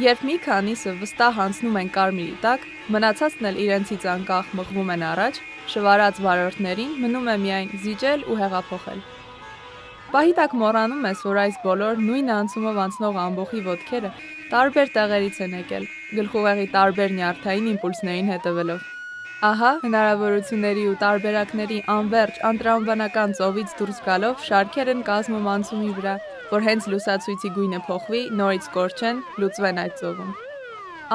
Երբ մի քանիսը վստահ անցնում են կարմիրի տակ, մնացածն էլ իրենցից անկախ մղվում են առաջ, շվարած վարորդներին մնում է միայն զիջել ու հեղափոխել։ Պահի տակ մոռանում ես, որ այս բոլոր նույն անցումով անցնող ամբոխի ոտքերը տարբեր տեղերից են եկել, գլխուղեղի տարբեր նյարդային իմպուլսներին հետևելով։ Ահա, հնարավորությունների ու տարբերակների անվերջ անտրամաբանական ծովից դուրս գալով շարքեր են կազմում անցումի վրա, որ հենց լուսացույցի գույնը փոխվի, նորից կորչեն, լուծվեն այդ ծովում։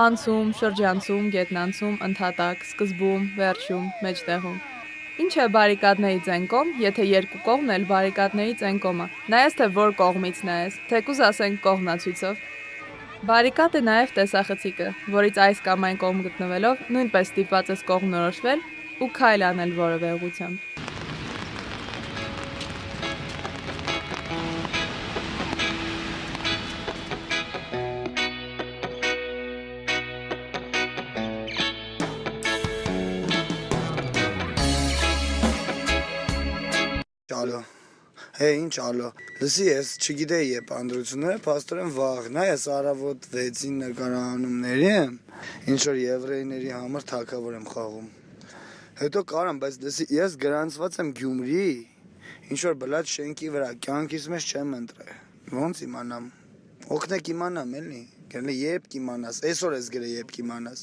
Անցում, շրջանցում, գետնանցում, ընդհատակ, սկզբում, վերջում, մեջտեղում։ Ինչ է բարիկադներից այն կողմ, եթե երկու կողմն էլ բարիկադներից այն կողմը։ Նայես թե որ կողմից նայես, թեկուզ ասենք կողմնացույցով։ Բարիկադը նաև տեսախցիկը, որից այս կամ այն կողմ գտնվելով նույնպես ստիպված ես կողմնորոշվել ու քայլ անել որևէ ուղղությամբ։ Ալո, ինչ ալո, լսի ես չգիտեի է պանդրությունները, պաստորեն վաղն է, ես առավոտ 6-ին նկարահանումների եմ, ինչ-որ եվրեյների համար թագավոր եմ խաղում, հետո կարամ, բայց լսի, ես գրանցված եմ Գյումրի, ինչ-որ բլադ շենքի վրա, կյանքիս մեջ չեմ ընտրել, ոնց իմանամ, օգնեք իմանամ էլի, գրնի երբ կիմանաս, այսօր ես գրե երբ կիմանաս,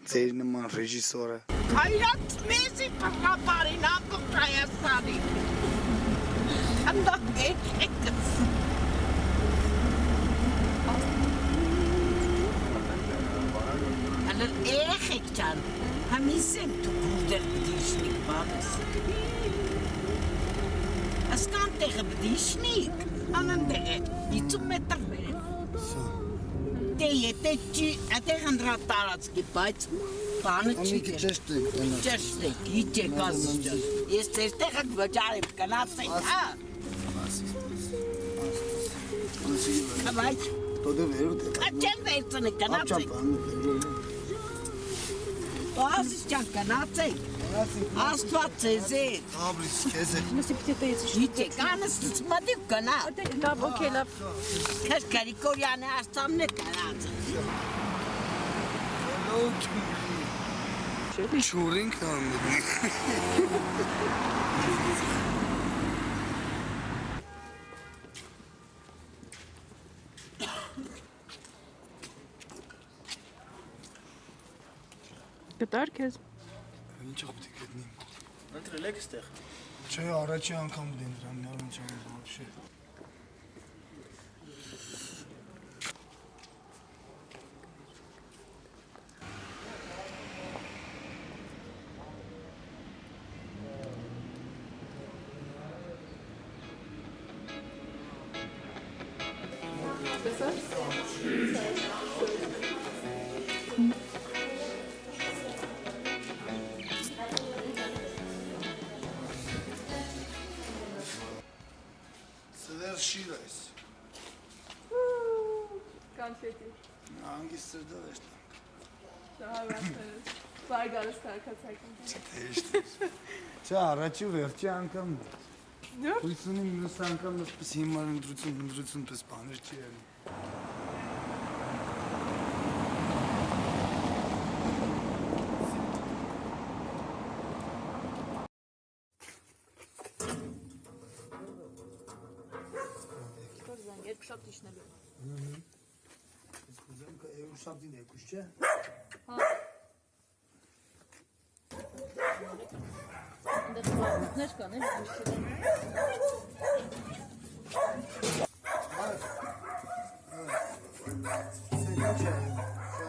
ձեր նման ռեժիսորը։ Հայրած մեզի պրապարին ամբողջ Հայաստանի։ Անդակ եկս։ Հալր երեխեք ճան, համիս եմ դու գուրդեր բդիշնիկ բաբս։ Ասկան տեղը բդիշնիկ, անն տեղը 50 մետր վերեմ։ Դե եթե չի, այդեղ ընդրատ տարածքի, բայց բանը չի դեր։ Ճեշտեք, իջեք ասուջան, ես ձեր տեղը վճար եմ կնացեք, հա։ Բայց, չեմ վերցնը կնացեք։ Ասիս ճան կնացեք, աստված ձեզ էտ։ Աբրիս, կեզ է։ Իջեք, անըստից մատիվ կնա։ Լավ, օքեյ, լավ։ Քեզ կարիկորյանը աստամն է կնացեք։ Չուրինք անմիտ։ Գտար քեզ։ Ինչ աղբտի գտնիմ։ Ընտրել եք ստեղ։ Չէ, առաջի անգամ դին դրան, նարուն չեմ ոչի։ Շիր այս։ Կոնֆետի։ Անգիս սրդով ես տանք։ Շահավատներս, բարգարս կարկացակին։ Չէ, առաջի վերջի անգամ հույսունի մյուս անգամ նսպես հիմար ընդրություն պես բաներ չի եղի։ Երկուշաբթի իջնելու։ Ես կուզեմ կը երկուշաբթին երկուշ չէ։ Հա։ Այնտեղ բաղուտներ կան,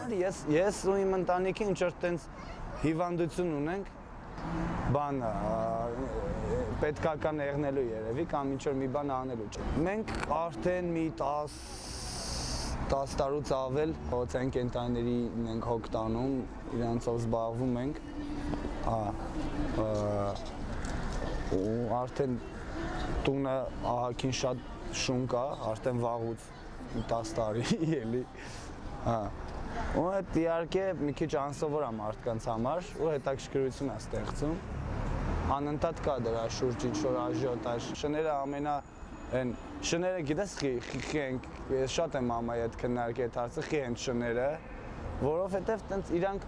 էլի Ես ու իմ ընտանիքի ինչ-որ տենց հիվանդություն ունենք, բան պետքական եղնելու երևի կամ ինչ-որ մի բան անելու չէ։ Մենք արդեն մի 10 տարուց ավել հոցային կենտրոնների ենք հոգ տանում, իրանցով զբաղվում ենք, ու արդեն տունը ահագին շատ շուն կա, արդեն վաղուց 10 տարի էլի, ու այդ իհարկե մի քիչ անսովոր է մարդկանց համար ու հետաքրքրություն է ստեղծում, անընդհատ կա դրա շուրջ ինչ-որ աժիոտաժ, շները ամենա Են շները գիտես խի են, ես շատ եմ մամայի հետ քննարկել այդ հարցը, խի են շները, որովհետև տենց իրանք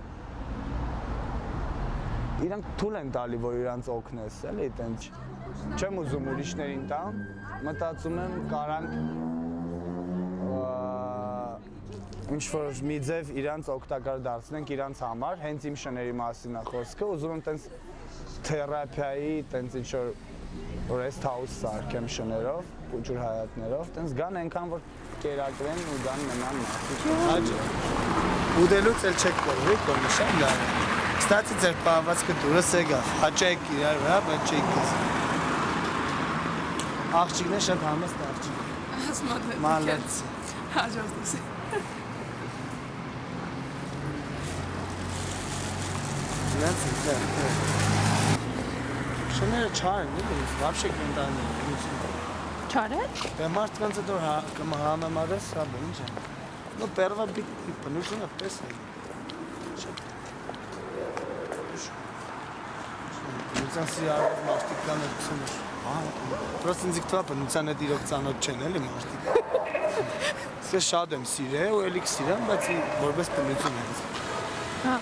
թույլ են տալի, որ իրանց օգնես, էլի, տենց չեմ ուզում ուրիշներին տամ, մտածում եմ կարանք ինչ-որ մի ձև իրանց օգտակար դարձնենք իրանց համար, հենց իմ շների մասին է խոսքը, ուզում եմ տենց թերապիայի, տենց ինչ-որ rest house սարքեմ շներով, փուջուր հայատներով, տենց գան այնքան, որ կերակրեն ու գան մնան մարդիկ։ Հաճո։ Ուդելուց էլ չեք կորվի, կոնիշան լավ։ Կստացի ձեր պահվածքը դուրս եկավ, հաճայք իրար վրա, բայց չեք կզ։ Աղջիկն է շատ համեստ աղջիկ։ Մալեց։ Հաջորդ դուսի։ Նրանց ինքներ։ Շները չար են, էլի, вообще կենտանի են։ Չար է։ Դե մարդկանց հետ որ համեմատես, հա, ինչ է։ Ну, первая բնությունը պես է։ Բնության սիրահար մարդիկ կան այդ բնությունը։ Պրոստ ինձ իքթվա բնության հետ իրոք ծանոթ չեն, էլի մարդիկ։ Ես շատ եմ սիրել ու էլի կսիրեմ, բայց որպես բնություն է։ Հա։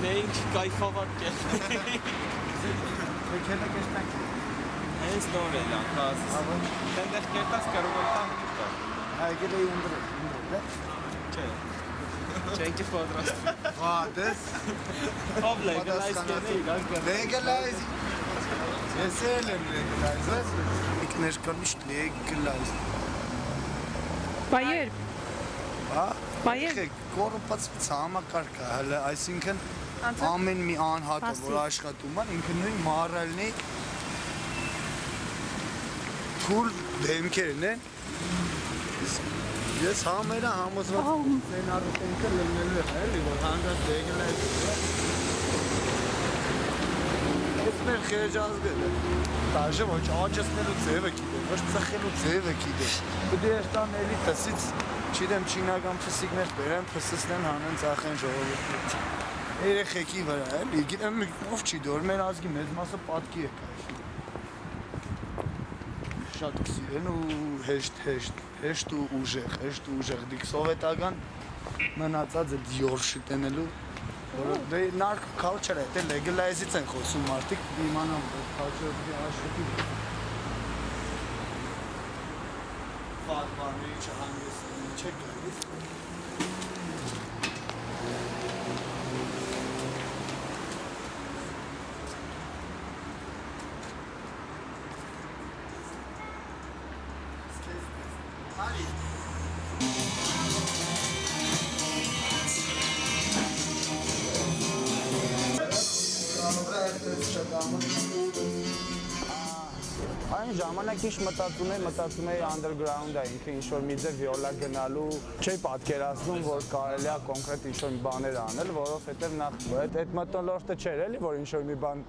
Մենք կայֆավար կերնենք։ Եկել եք էստանք։ Հենց նոր էլ անկաս։ Տենտեղ կերտած կարող եմ տան կտա։ Եկել էի ընդրել, Չէ։ Չենք պատրաստ։ Վա, դες։ Ով լեգալայզ կենի, Legalize։ Ես էլ եմ legalize, իք ներկանիշտ legalize։ Բայեր։ Հա։ Բայեր։ Կորուպած համակարգ է, հələ, այսինքն ամեն մի անհատը, որ աշխատում է, ինքը նույն մառալնի թուլ դեմքերն են։ Ես համերը համոզված սենարուտենքը լնելու է, էլի, որ հանդած legalize։ Ես մեր խերջազգել է, դաժը ոչ աճեցնելու ձևը գիտեմ, ոչ ծխելու ձևը գիտեմ։ Պետք է երտան էլի տսից չիդեմ չինական փսիկներ բերեմ, փսսնեն հանեն ծախեն ժողովրդի։ Երեխեքի վրա, էլի, գիտեմ ով չի դոր, մեր ազգի մեծ մասը պատկի է կայ։ շատ կսիրեն ու հեշտ ու ուժեղ դիք սովետական մնացած այդ յորշի տենելու որը դե նարկ culture-ը դե legalize-ից են խոսում մարդիկ իմանան որ culture-ը աշխուտի պատմանի չհանգստի չեք գալիս Այն ժամանակ ինչ մտածում էի underground-ը, ինքը ինչ-որ մի ձև վիոլա գնալու, չէի պատկերացնում, որ կարելի է կոնկրետ ինչ-որ բաներ անել, որովհետև նախ այդ մթնոլորտը չէր էլի, որ ինչ-որ մի բան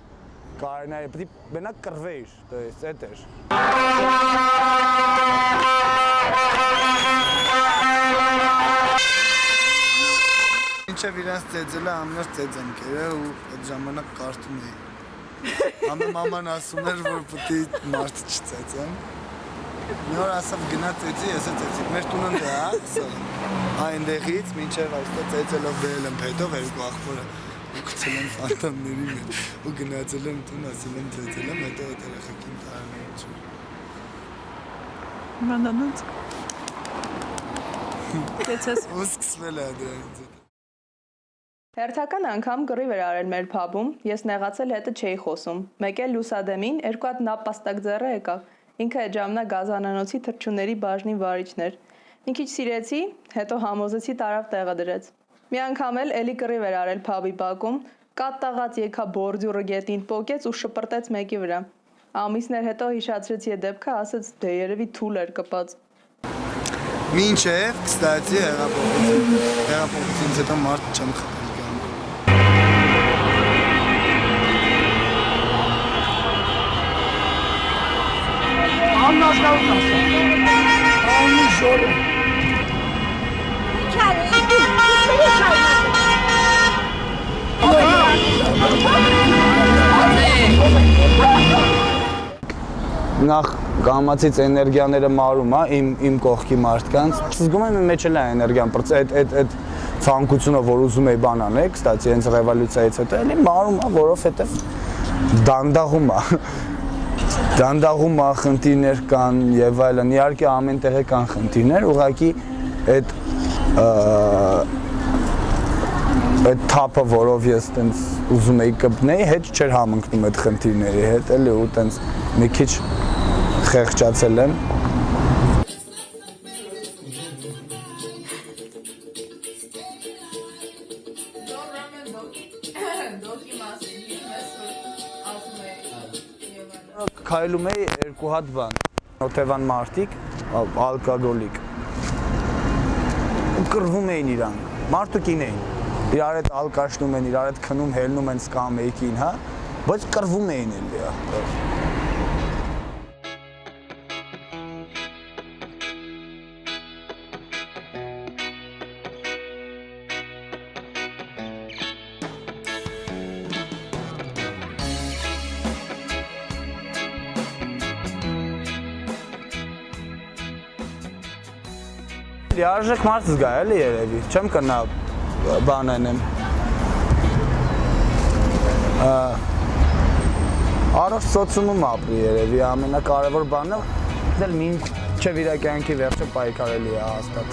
կարելի է, պետք է մենակ կռվեիր, то есть էդ էր։ Ինչև իրանց ծեծելը ամենաշ ծեծ եմ կերել ու այդ ժամանակ կարդում էի։ Ամեն մաման ասում էր, որ պետք է մարդ չծեծեմ։ Մի օր ասավ գնա ծեծի, ես էլ ծեծի։ Մեր տունն դե, հա, այնտեղից մինչև այստեղ ծեծելով բերել եմ փետով երկու աղբորը ու գցել եմ ֆանտոմների մեջ ու գնացել եմ տուն, ասել եմ ծեծել եմ, հետո այդ երեխեքին տարան եմ ինչ։ Մանանոց։ Կեցես։ Ու սկսվել է դրանից։ Հերթական անգամ կռիվ էր արել մեր փաբում, ես նեղացել հետը չէի խոսում։ Մեկ էլ լուսադեմին երկու հատ նապաստակ ձեռը եկավ։ Ինքը այդ ժամանակ գազանանոցի թռչունների բաժնի վարիչն էր։ Մի քիչ սիրեցի, հետո համոզեցի տարավ տեղը դրեց։ Մի անգամ էլ էլի կռիվ էր արել փաբի բակում, կատաղած եկա բորդյուրը գետին պոկեց ու շպրտեց մեկի վրա։ Ամիսներ հետո հիշացրեցի այդ դեպքը, ասեց դե երևի թուլ էր կպած։ Մինչև, կստացի հեղափոխությունից հետո մարդ չեմ խփել։ Աննազգավն ասա։ Անի ժորը։ Չարը, Նախ կամացից էներգիաները մարում է իմ կողքի մարդկանց։ Զգում եմ իմ մեջ էլ է էներգիան, այդ ցանկությունը, որ ուզում էի բան անել, կստացի հենց ռևոլյուցիայից հետո էլի մարում է, որովհետև դանդաղում է, խնդիրներ կան եւ այլն։ Իհարկե ամեն տեղի կան խնդիրներ, ուղղակի այդ թափը, որով ես տենց ուզում էի կպնեի, հետ չէր համընկնում այդ խնդիրների հետ, էլի ու տենց մի քիչ խեղճացել եմ։ Քայլում էի երկու հատ բան, օթևան մարդիկ, ալկոգոլիկ։ Կռվում էին իրանք, մարդուկին էին, իրար հետ ալկաշնում են, իրար հետ քնում, հելնում են սկամեյքին, հա, բայց կռվում էին էլի, հա։ Լիարժեք մարդ զգա էլի երևի, չեմ կնա բան անեմ։ Առողջ սոցիումում ապրի երևի, ամենակարևոր բանը դել մինչև իր կյանքի վերջը պայքարելի է հաստատ։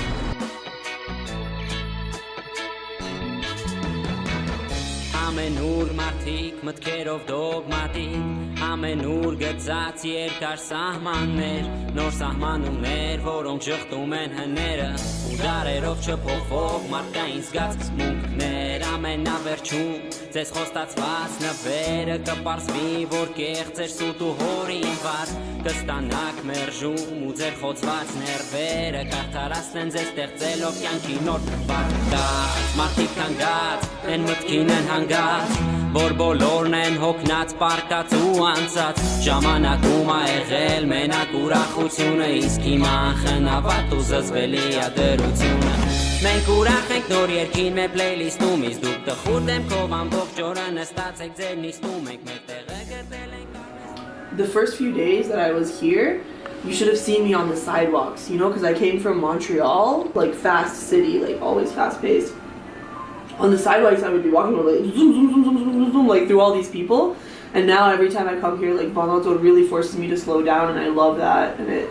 Ամենուր մարդիկ մտքերով դոգմատիկ, ամենուր գծած երկար սահմաններ, նոր սահմանումներ, որոնք ժխտում են հները, ու դարերով չփոխվող մարդկային զգացմունքներ, ամենավերջում ձեզ խոստացված նվերը կպարզվի, որ կեղծ էր սուտ ու հորին վար, կստանաք մերժում ու ձեր խոցված ներվերը, կարդարացնեն ձեզ ստեղծելով կյանքի նոր վարկած, մարդիկ հանգած, են մտքին են հանգած, որ բոլորն են հոգնած, պարկած ու անցած, ժամանակում ա եղել մենակ ուրախությունը, իսկ հիմա խնավատ ու զզվելի ա դրությունը, մենք ուրախ ենք նոր երկին մեր պլեյլիստում, իսկ դուք տխուր դեմքով ամբողջ օրը նստած եք ձեր նիստում, ենք մեր տեղը գտել ենք. The first few days that I was here, you should have seen me on the sidewalks, you know, because I came from Montreal, like fast city, like always fast paced. On the sidewalks, I would be walking like zoom, zoom, zoom, zoom, zoom, zoom, zoom, like through all these people. And now every time I come here, like Vanuatu really forces me to slow down, and I love that. And it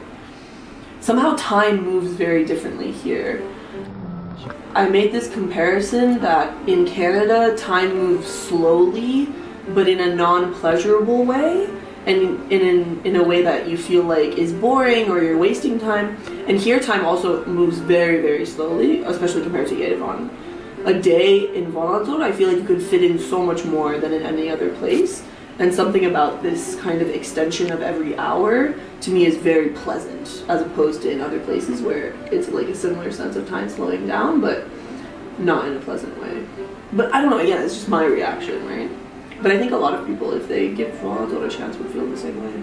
somehow time moves very differently here. I made this comparison that in Canada, time moves slowly, but in a non-pleasurable way, and in a way that you feel like is boring or you're wasting time. And here, time also moves very, very slowly, especially compared to Yerevan. A day in Vanuatu, I feel like you could fit in so much more than in any other place. And something about this kind of extension of every hour, to me, is very pleasant, as opposed to in other places where it's like a similar sense of time slowing down, but not in a pleasant way. But I don't know, again, it's just my reaction, right? But I think a lot of people, if they give Vanuatu a chance, would feel the same way.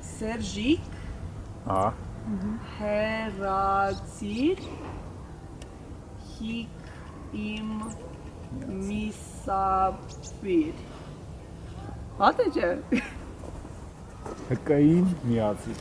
Sergic. Հեռացիր հիկ իմ միսապիր Հատ է չէ Հկային միացիր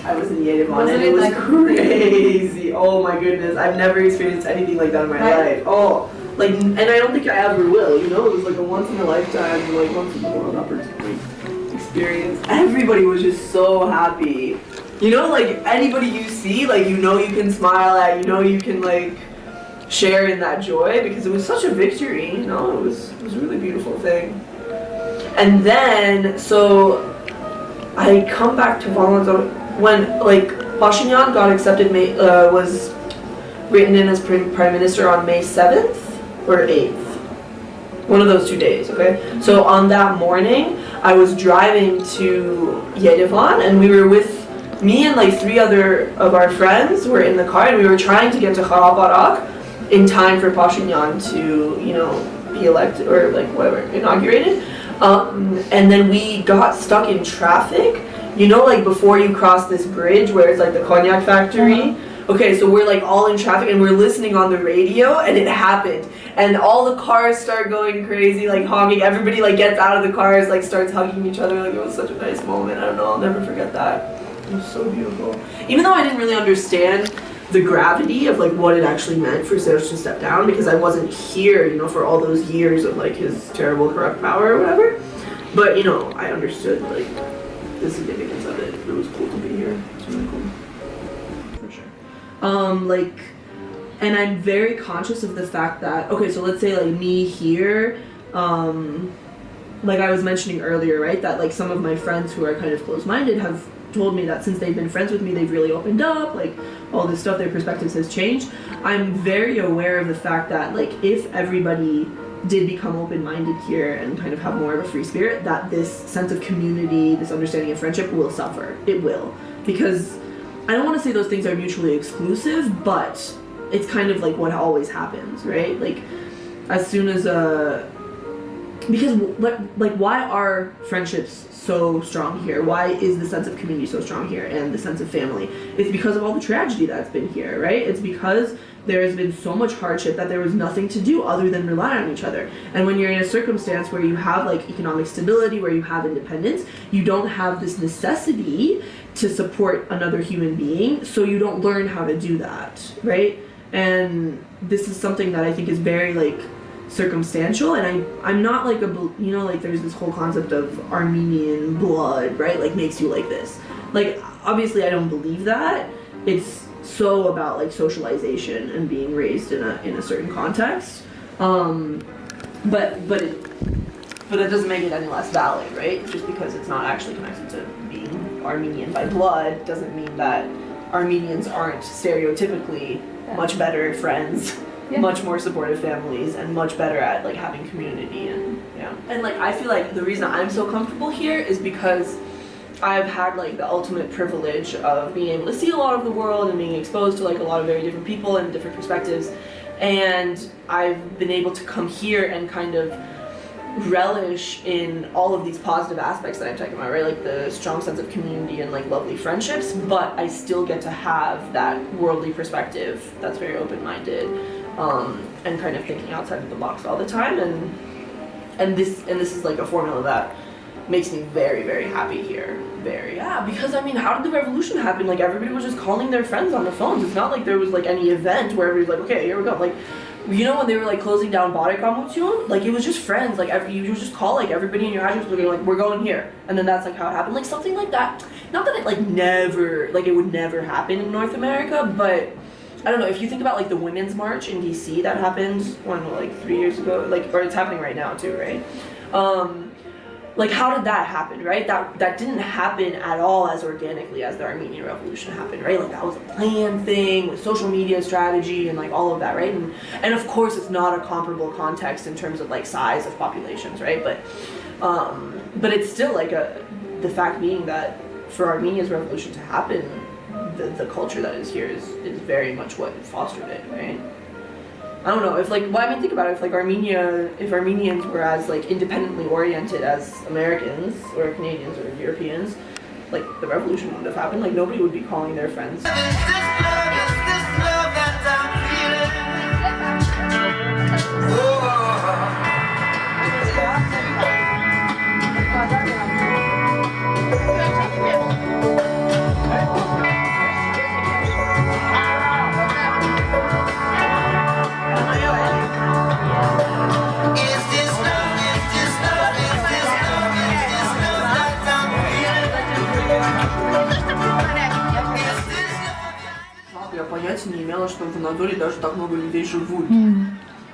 I was in Yerevan and it was crazy. Oh my goodness, I've never experienced anything like that in my life. Oh, like, and I don't think I ever will, you know? It was like a once in a lifetime, like once in a world opportunity experience. Everybody was just so happy. You know, like anybody you see, like you know you can smile at, you know you can like share in that joy because it was such a victory, you know? It was a really beautiful thing. And then, so I come back to Vanuatu when like Pashinyan got accepted, was written in as Prime Minister on May 7th or 8th. One of those 2 days, okay? So on that morning, I was driving to Yerevan and we were with me and like 3 other of our friends were in the car and we were trying to get to Karaparak in time for Pashinyan to, you know, be elected or like whatever, inaugurated. And then we got stuck in traffic, you know, like before you cross this bridge where it's like the cognac factory. Okay, so we're like all in traffic and we're listening on the radio and it happened. And all the cars start going crazy, like honking. Everybody like gets out of the cars, like starts hugging each other. Like it was such a nice moment. I don't know, I'll never forget that. It was so beautiful. Even though I didn't really understand the gravity of like what it actually meant for Serge to step down because I wasn't here, you know, for all those years of like his terrible corrupt power or whatever. But you know, I understood like the significance of it. It was cool to be here. It's really cool. For sure. Like, and I'm very conscious of the fact that, okay, so let's say like me here, like I was mentioning earlier, right, that like some of my friends who are kind of closed-minded have told me that since they've been friends with me, they've really opened up, like all this stuff, their perspectives has changed. I'm very aware of the fact that like if everybody did become open-minded here and kind of have more of a free spirit, that this sense of community, this understanding of friendship will suffer. It will. Because I don't want to say those things are mutually exclusive, but it's kind of like what always happens, right? Like as soon as because like why are friendships so strong here? Why is the sense of community so strong here and the sense of family? It's because of all the tragedy that's been here, right? It's because there has been so much hardship that there was nothing to do other than rely on each other. And when you're in a circumstance where you have like economic stability, where you have independence, you don't have this necessity to support another human being, so you don't learn how to do that, right? And this is something that I think is very like circumstantial, and I'm not like you know, like there's this whole concept of Armenian blood, right, like makes you like this. Like obviously I don't believe that. It's so about like socialization and being raised in a certain context, but it doesn't make it any less valid, right? Just because it's not actually connected to being Armenian by blood doesn't mean that Armenians aren't stereotypically much better friends much more supportive families and much better at like having community and like I feel like the reason I'm so comfortable here is because I've had like the ultimate privilege of being able to see a lot of the world and being exposed to like a lot of very different people and different perspectives, and I've been able to come here and kind of relish in all of these positive aspects that I'm talking about, right? Like the strong sense of community and like lovely friendships, but I still get to have that worldly perspective that's very open-minded and kind of thinking outside of the box all the time, and this is like a formula that makes me very, very happy here. Because I mean, how did the revolution happen? Like everybody was just calling their friends on the phones. It's not like there was like any event where everybody's like, okay, here we go. Like, you know, when they were like closing down Patahական, like it was just friends. Like you would just call like everybody in your address, like we're going here, and then that's like how it happened. Like something like that. Not that it like never, like it would never happen in North America, but I don't know. If you think about like the Women's March in DC that happened like 3 years ago, like, or it's happening right now too, right? Like how did that happen, right? That didn't happen at all as organically as the Armenian Revolution happened, right? Like that was a planned thing with social media strategy and like all of that, right? And of course it's not a comparable context in terms of like size of populations, right? But it's still like the fact being that for Armenia's revolution to happen, the culture that is here is very much what fostered it, right? I don't know, if like, well, I mean, think about it, if Armenians were as like independently oriented as Americans or Canadians or Europeans, like the revolution wouldn't have happened, like nobody would be calling their friends. Я понятия не имела, что в Анадоле даже так много людей живут.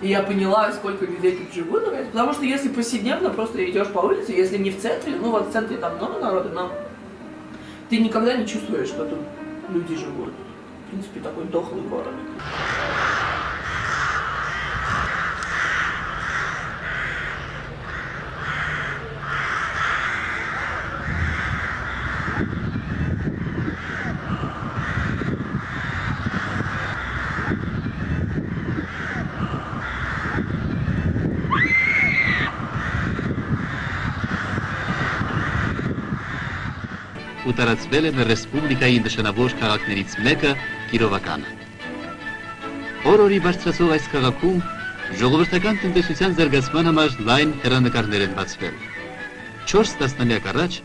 И я поняла, сколько людей тут живут, потому что если повседневно просто идешь по улице, если не в центре, ну вот в центре там много народа, но ты никогда не чувствуешь, что тут люди живут. В принципе, такой дохлый город. ու տարածվել է մեր ռեսպուբլիկայի նշանավոր քաղաքներից մեկը Կիրովականը։ Օր-օրի բարձրացող այս քաղաքում ժողովրդական տնտեսության զարգացման համար լայն հեռանկարներ են բացվել։ 4 տասնամյակ առաջ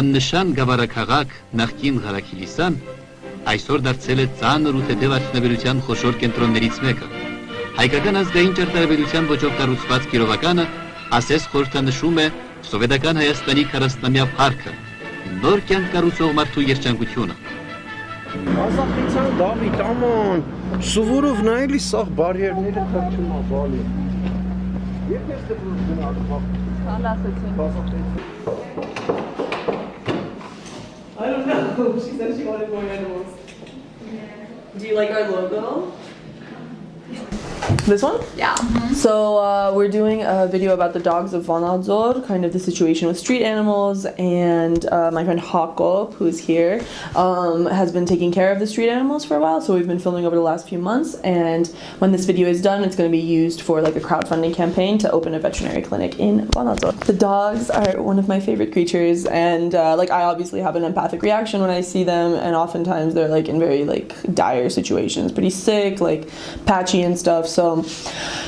աննշան գավառաքաղաք նախկին Ղարաքիլիսան այսօր դարձել է ծանր ու թեթև արդյունաբերության խոշոր կենտրոններից մեկը։ Հայկական ազգային ճարտարապետության ոճով կառուցված Կիրովականը ասես խորհրդանշում է սովետական Հայաստանի 40-ամյա փառքը, նոր կյանք կառուցող մարդու երջանկությունը։ Ազատության Դավիթ, աման, սովորով նայելի սաղ բարիերները թրջում ա, բալի։ Երբ ես դպրոց գնալու, I don't know. She said she wanted more animals. Do you like our logo? This one? Yeah. So we're doing a video about the dogs of Vanadzor, kind of the situation with street animals, and my friend Hakop, who's here, has been taking care of the street animals for a while, so we've been filming over the last few months, and when this video is done, it's going to be used for like a crowdfunding campaign to open a veterinary clinic in Vanadzor. The dogs are one of my favorite creatures, and like I obviously have an empathic reaction when I see them, and oftentimes they're like in very like dire situations, pretty sick, like patchy and stuff, so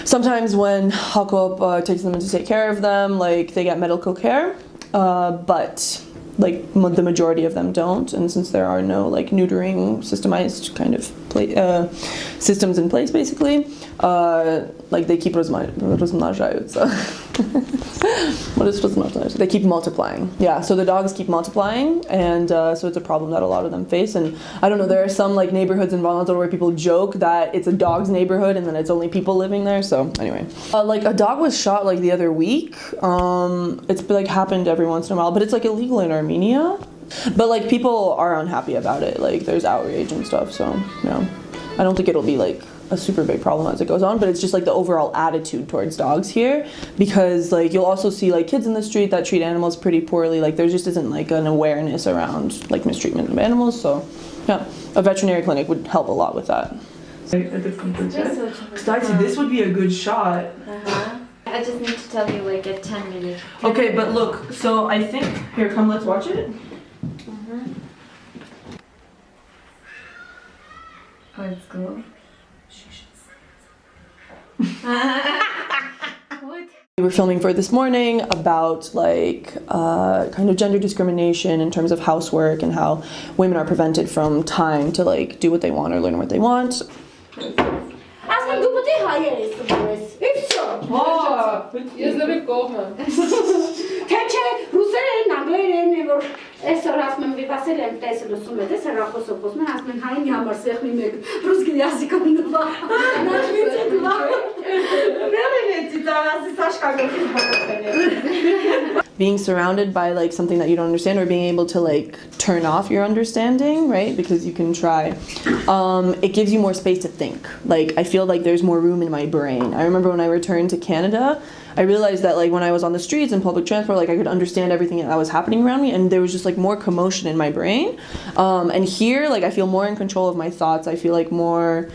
sometimes when Hakop takes them in to take care of them, like they get medical care, but like the majority of them don't, and since there are no like neutering systemized kind of systems in place, basically, like they keep размножаются. What is размножаются? They keep multiplying. Yeah, so the dogs keep multiplying, and so it's a problem that a lot of them face. And I don't know, there are some like neighborhoods in Vanadzor where people joke that it's a dog's neighborhood and then it's only people living there. So anyway, like a dog was shot like the other week. It's like happened every once in a while, but it's like illegal in Armenia. But like people are unhappy about it. Like there's outrage and stuff. So yeah, I don't think it'll be like a super big problem as it goes on, but it's just like the overall attitude towards dogs here, because like you'll also see like kids in the street that treat animals pretty poorly. Like there just isn't like an awareness around like mistreatment of animals. So yeah, a veterinary clinic would help a lot with that. This would be a good shot. I just need to tell you like a 10 minutes. Okay, but look, so I think here, come, let's watch it. Let's go. What? We were filming for this morning about like kind of gender discrimination in terms of housework and how women are prevented from time to like do what they want or learn what they want. Այսօր ասում եմ վիպասել եմ տեսել ուսում եմ հեռախոսով խոսում են ասում են հայնի համար սեղմի մեկ ռուսկի языком два нажмите два Վերելեցի դարասի սաշկագործի պատասխանը. Being surrounded by like something that you don't understand, or being able to like turn off your understanding, right? Because you can try. It gives you more space to think. Like I feel like there's more room in my brain. I remember when I returned to Canada, I realized that like when I was on the streets and public transport, like I could understand everything that was happening around me, and there was just like more commotion in my brain. And here, like I feel more in control of my thoughts. I feel like more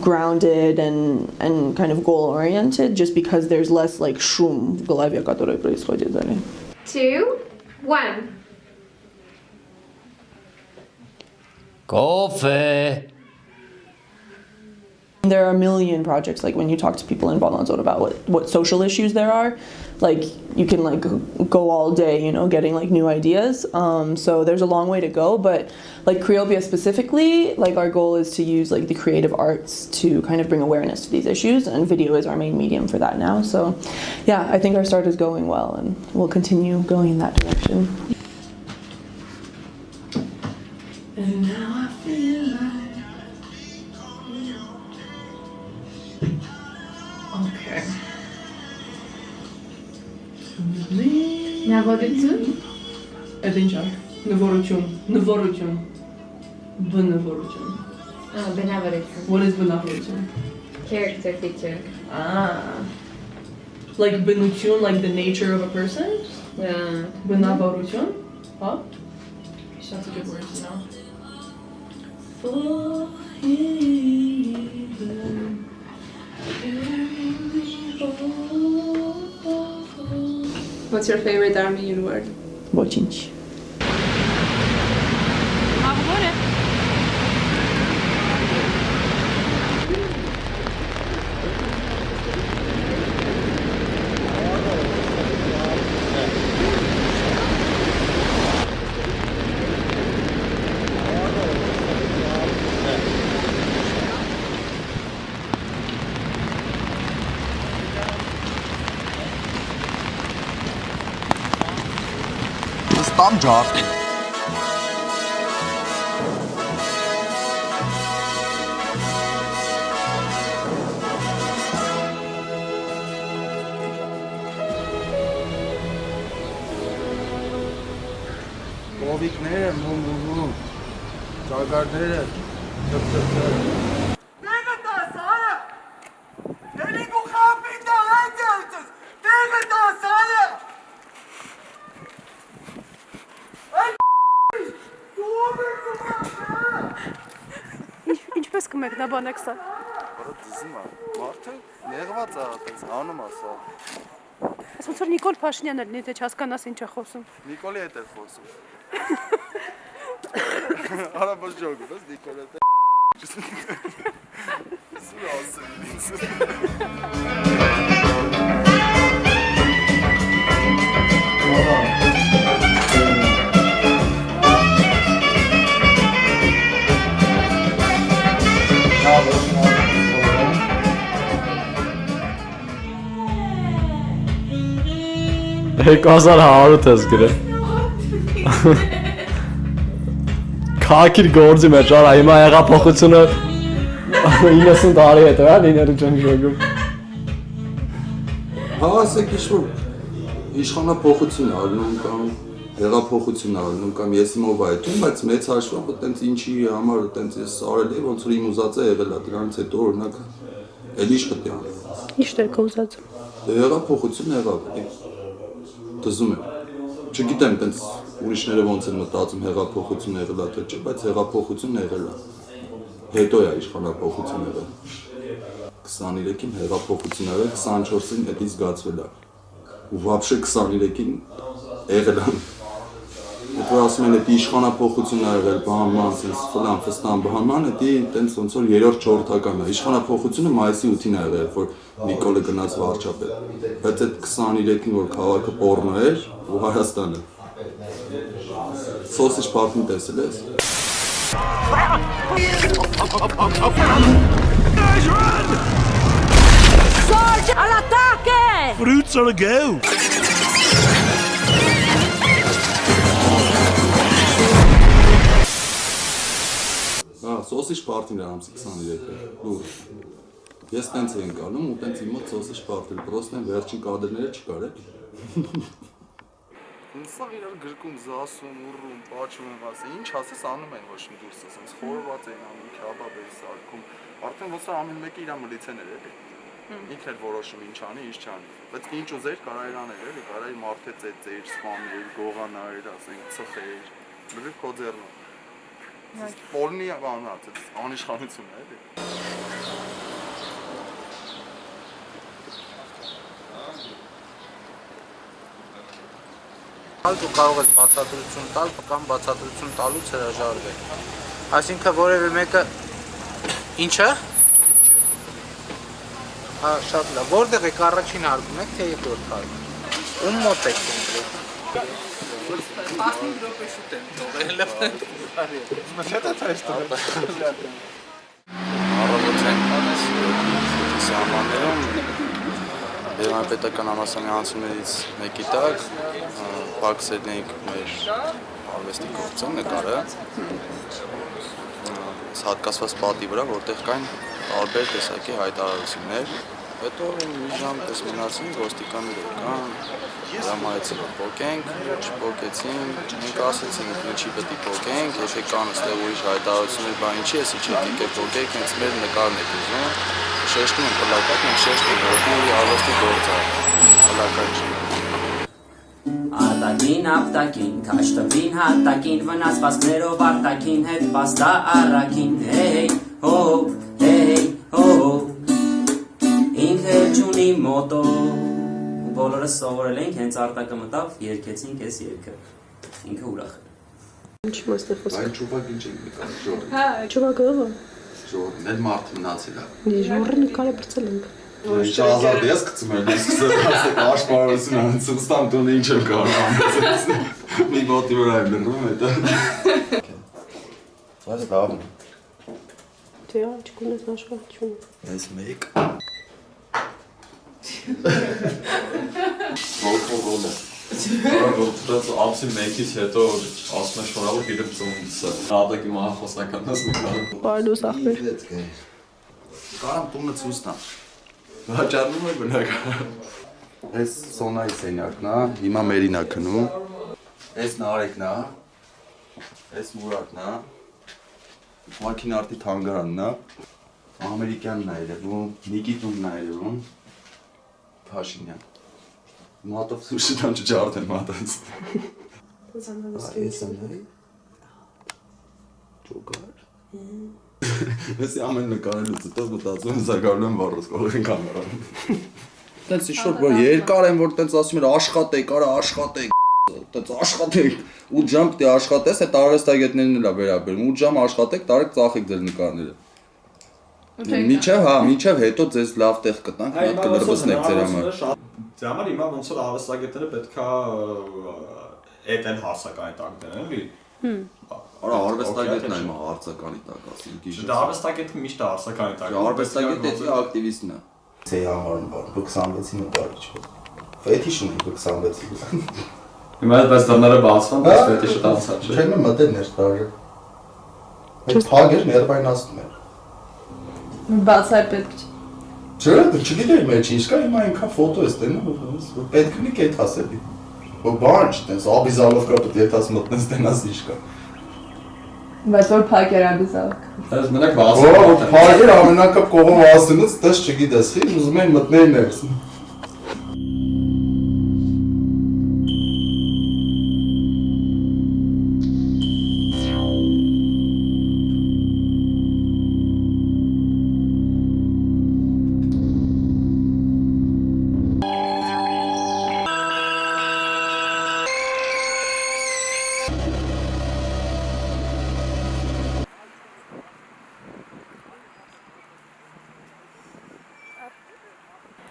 grounded and kind of goal oriented, just because there's less like шум в голове, который происходит далее. 2, 1. Coffee. There are a million projects, like when you talk to people in Balanzot about what social issues there are, like you can like go all day, you know, getting like new ideas. So there's a long way to go, but like Creopia specifically, like our goal is to use like the creative arts to kind of bring awareness to these issues, and video is our main medium for that now. So yeah, I think our start is going well, and we'll continue going in that direction. And now I feel like okay. Նավորություն։ Այդ ինչ է։ Նվորություն։ Բնավորություն։ Բնավորություն։ What is բնավորություն? Character feature. Like բնություն, like the nature of a person? Բնավորություն? Huh? That's a good word to know. For him. What's your favorite Armenian word? Ոչինչ. Տամ ջարդին։ Մովիկները, մոմոմոմ, ճագարները, ճպճպները։ Տեղը տաս, արա, դելիկ ու խապիտ այդ ելցս, տեղը տաս, արա։ Ինչպես կմեկնաբանեք սա։ Որը դզում է, մարդը նեղված է, այդպես անում ասա։ Ես ոնց որ Նիկոլ Փաշինյանն էլ նետեչ հասկանաս ինչ է խոսում։ Նիկոլի հետ է խոսում։ Արա ոչ ջոգում, ես Նիկոլի հետ է։ Սուր ասում ինձ։ Հեկազար հարուտ ես գրել։ Քակիր գործի մեջ արա, հիմա հեղափոխությունը 90 տարի հետո է լինելու ջնջոգում։ Հա, ասեք ինչ-որ իշխանափոխություն արնում կամ հեղափոխություն արել, կամ ես իմ ով այդում, բայց մեծ հաշվով այտենց ինչի համար այտենց ես արել եմ, ոնց որ իմ ուզածը եղել է, դրանից հետո օրինակ էլի ինչ պետք է անել։ Ի՞նչն էր քո ուզածը։ Հեղափոխություն եղավ, դզում եմ։ Չգիտեմ, այտենց ուրիշները ոնց են մտածում հեղափոխություն եղել է, թե չէ, բայց հեղափոխություն եղել է։ Հետո է իշխանապողություն եղել։ 23-ին հեղափոխություն եղել, 24-ին հետի զգացվել է։ Ու вообще 23-ին եղել է։ Եթե ասում են էդի իշխանապողությունն ա եղել, բանման, sense ֆլան, ֆստան, բանման, էդի տենց ոնց որ 3-րդ, 4-րդականն է։ Իշխանապողությունը մայիսի 8-ին ա եղել, որ Նիկոլը գնաց վարչապետ։ Բայց այդ 23-ին, որ քաղաքը պոռնո էր, ու Հայաստանը։ Սոսիջ պարտին տեսել ես։ Sarge, all'attacco! Fruits on a go! Սոսիջ պարտին էր ամսի 23-ը, լուր։ Ես տենց էի ընկալում ու տենց իմ մոտ սոսիջ պարտել, պրոստ են վերջին կադրները չկար էլ։ Սաղ իրար գրկում, զասում, ուռում, պաչում եմ ասել, ինչ ասես անում են ոչ մի դուրս ասենց, խորոված էին անում, քյաբաբ էի սարքում, արդեն ոնց որ ամեն մեկը իր մլիցեն էր էլի։ Ինքն էր որոշում ինչ անի, ինչ չանի, բայց ինչ ուզեր կարա իր աներ էլի, կարա իր մարդը ծեծեր, սպաներ, գողանար, ասենք, ծխեր, լրիվ քո ձեռնում։ Պոլնի անած, անիշխանությունն է էլի։ Դու կարող ես բացատրություն տալ կամ բացատրություն տալուց հրաժարվել։ Այսինքն որևէ մեկը ինչը? Հա, շատ լավ։ Որտեղ եք առաջին հարկում եք, թե երկրորդ հարկում։ Ում մոտ եք կոնկրետ։ 15 րոպե շուտ եմ թողել։ Մտա թեստը։ Առավոտյան սահմաններում Պետական համալսարանի անցումներից մեկի տակ փակսել էինք մեր արվեստի գործը, նկարը հատկացված պատի վրա, որտեղ կային տարբեր տեսակի հայտարարություններ։ Հետո մի ժամ պես մնացին, ոստիկանները եկան, հրամայեցին որ պոկենք, չպոկեցին, մենք ասեցինք ինչի պետք է պոկենք, եթե կան այստեղ ուրիշ հայտարարություններ, բա ինչի էսի չեք եկել պոկեք, հենց մեր նկարն եք ուզում։ Շեշտում են պլակատ, մենք շեշտում որ մի արվեստի գործ է, պլակատ չի։ Արտակին, ապտակին, քաշտվին, հատակին, վնասվածքներով արտակին, հետ պաստա առակին, հեյ, հոհ, հեյ, հոհ, ինքը չունի մոտո, բոլորը սովորել ենք, հենց արտակը մտավ, երկեցինք ես երկը, ինքը ուրախ է։ Ինչ մասն է խոսքը։ Այն ճուվակ ինչ ենք նկարել, ժորը։ Հա, ճուվակը ով է։ Ժորն էլ մարդ մնացել է։ Ժորը նկարը բրցել ենք։ Ինչ ազատ ես գցում եմ, ես սկսել ասեք աշպարություն անցում, ստամ տունը ինչ եմ կարող անցել։ Մի ոտի վրա եմ լրում հետո։ Բայց լավ։ Թե չկունես նաշվա չունի։ Ես մեկ։ Ոլը։ Որտեղ ամսի 1-ից հետո ասում եմ շնորհավոր գիտեմ ծնունդսը։ Ադակի մահախոսականն ես նկարում։ Բարդոս ախպեր։ Կարամ տունը ցույց տամ։ Վաճառնում է բնական։ Այս Սոնայի սենյակն է, հիմա մերին է քնում։ Այս Նարեկն է։ Այս Մուրատն է։ Մաքինարտի թանգարանն է։ Ամերիկյանն է երևում, Նիկի տունն է երևում։ Փաշինյան։ Մատով սուշիդան չջարդ եմ մատած։ Այս անհայ։ Ճոգար։ Ես ամեն նկարելուց հետո մտածում եմ զարգանում եմ վառոս կողին կամերան։ Տենց ինչ-որ որ երկար եմ, որ տենց ասում են աշխատեք, արա աշխատեք, տենց աշխատեք, 8 ժամ պետք է աշխատես, այդ արվեստագետներն էլ է վերաբերում, 8 ժամ աշխատեք, տարեք ծախեք ձեր նկարները։ Մինչև հետո ձեզ լավ տեղ կտանք, մի հատ կլրվեցնեք ձեր համար։ Դե համար հիմա ոնց որ արվեստագետները պետքա էդ են հարցականի տակ դնեն, էլի։ Արա արվեստագետն է հիմա հարցականի տակ ասի, գիշեր։ Դա արվեստագետը միշտ հարցականի տակ։ Արվեստագետը ակտիվիստն է։ Ցեյ համարն բան, 26-ի նկարիչ։ Ֆետիշն է 26-ի։ Հիմա բայց դռները բացվում, բայց ֆետիշը դարձած չէ։ Չեմ մտել ներտարը։ Այդ փագեր ներվայնացնում էր։ Բացայ պետք չէ։ Չէ, չգիտեի մեջ ինչ կա, հիմա այնքան ֆոտո ես տենում, պետք ունի կետ ասելի։ Բան չտես, աբիզալովկա պետք է դաս մտնես դենաս ինչ կա։ Բայց որ փակեր աբիզալովկա։ Այս մենակ վազը։ Փակեր ամենակապ կողով ասելուց դες չգիտես, խի ուզում են մտնել ներս։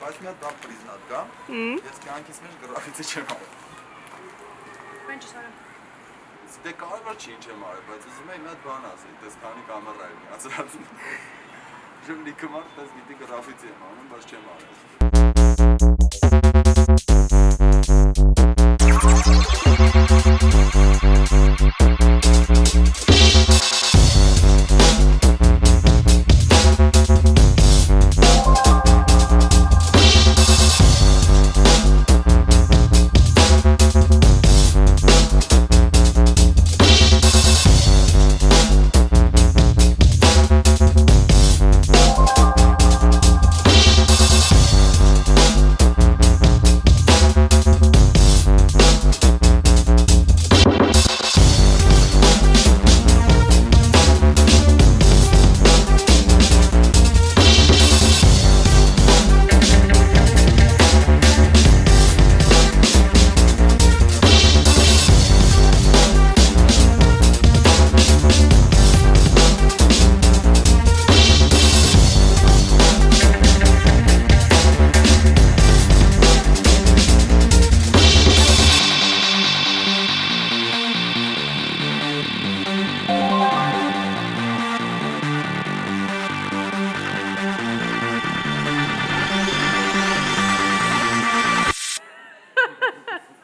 Բայց մի հատ բան պրիզնատ կա, ես կյանքից մեջ գրաֆիտի չեմ արել։ Ինչ ես արել։ Դե կարևոր չի ինչ եմ արել, բայց ուզում եմ մի հատ բան ասել, դες քանի կամերա եմ միացած։ Ժեմ լիքը մարդ դες գիտի գրաֆիտի եմ անում, բայց չեմ արել։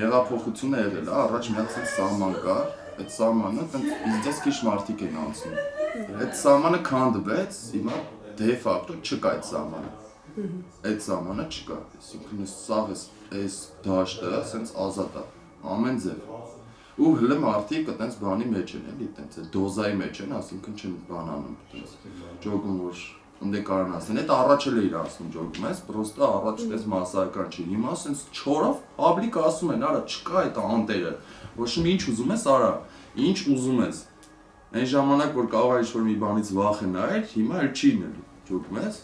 Հեղափոխությունը եղել է, առաջ մի հատ սահման կար, այդ սահմանը դες քիչ մարդիկ են անցնում։ Այդ սահմանը քանդվեց, հիմա դե ֆակտո չկա այդ սահմանը։ Այդ սահմանը չկա, այսինքն սաղ այս դաշտը ասենց ազատ է, ամեն ձև։ Ու հլը մարդիկ այտենց բանի մեջ են, էլի, այտենց դոզայի մեջ են, ասինքն չեն բանանում, այտենց ջոգում որ Ընդ կարան ասեն, այդ առաջ էլ էր ասում ջոգում ես, պրոստը առաջ դες մասսայական չի, հիմա ասենց չորով պաբլիկ ասում են, արա չկա այդ անտերը, ոչմ ինչ ուզում ես, արա, ինչ ուզում ես, այն ժամանակ որ կարող է ինչ-որ մի բանից վախենայր, հիմա էլ չի նելի, ջոգում ես,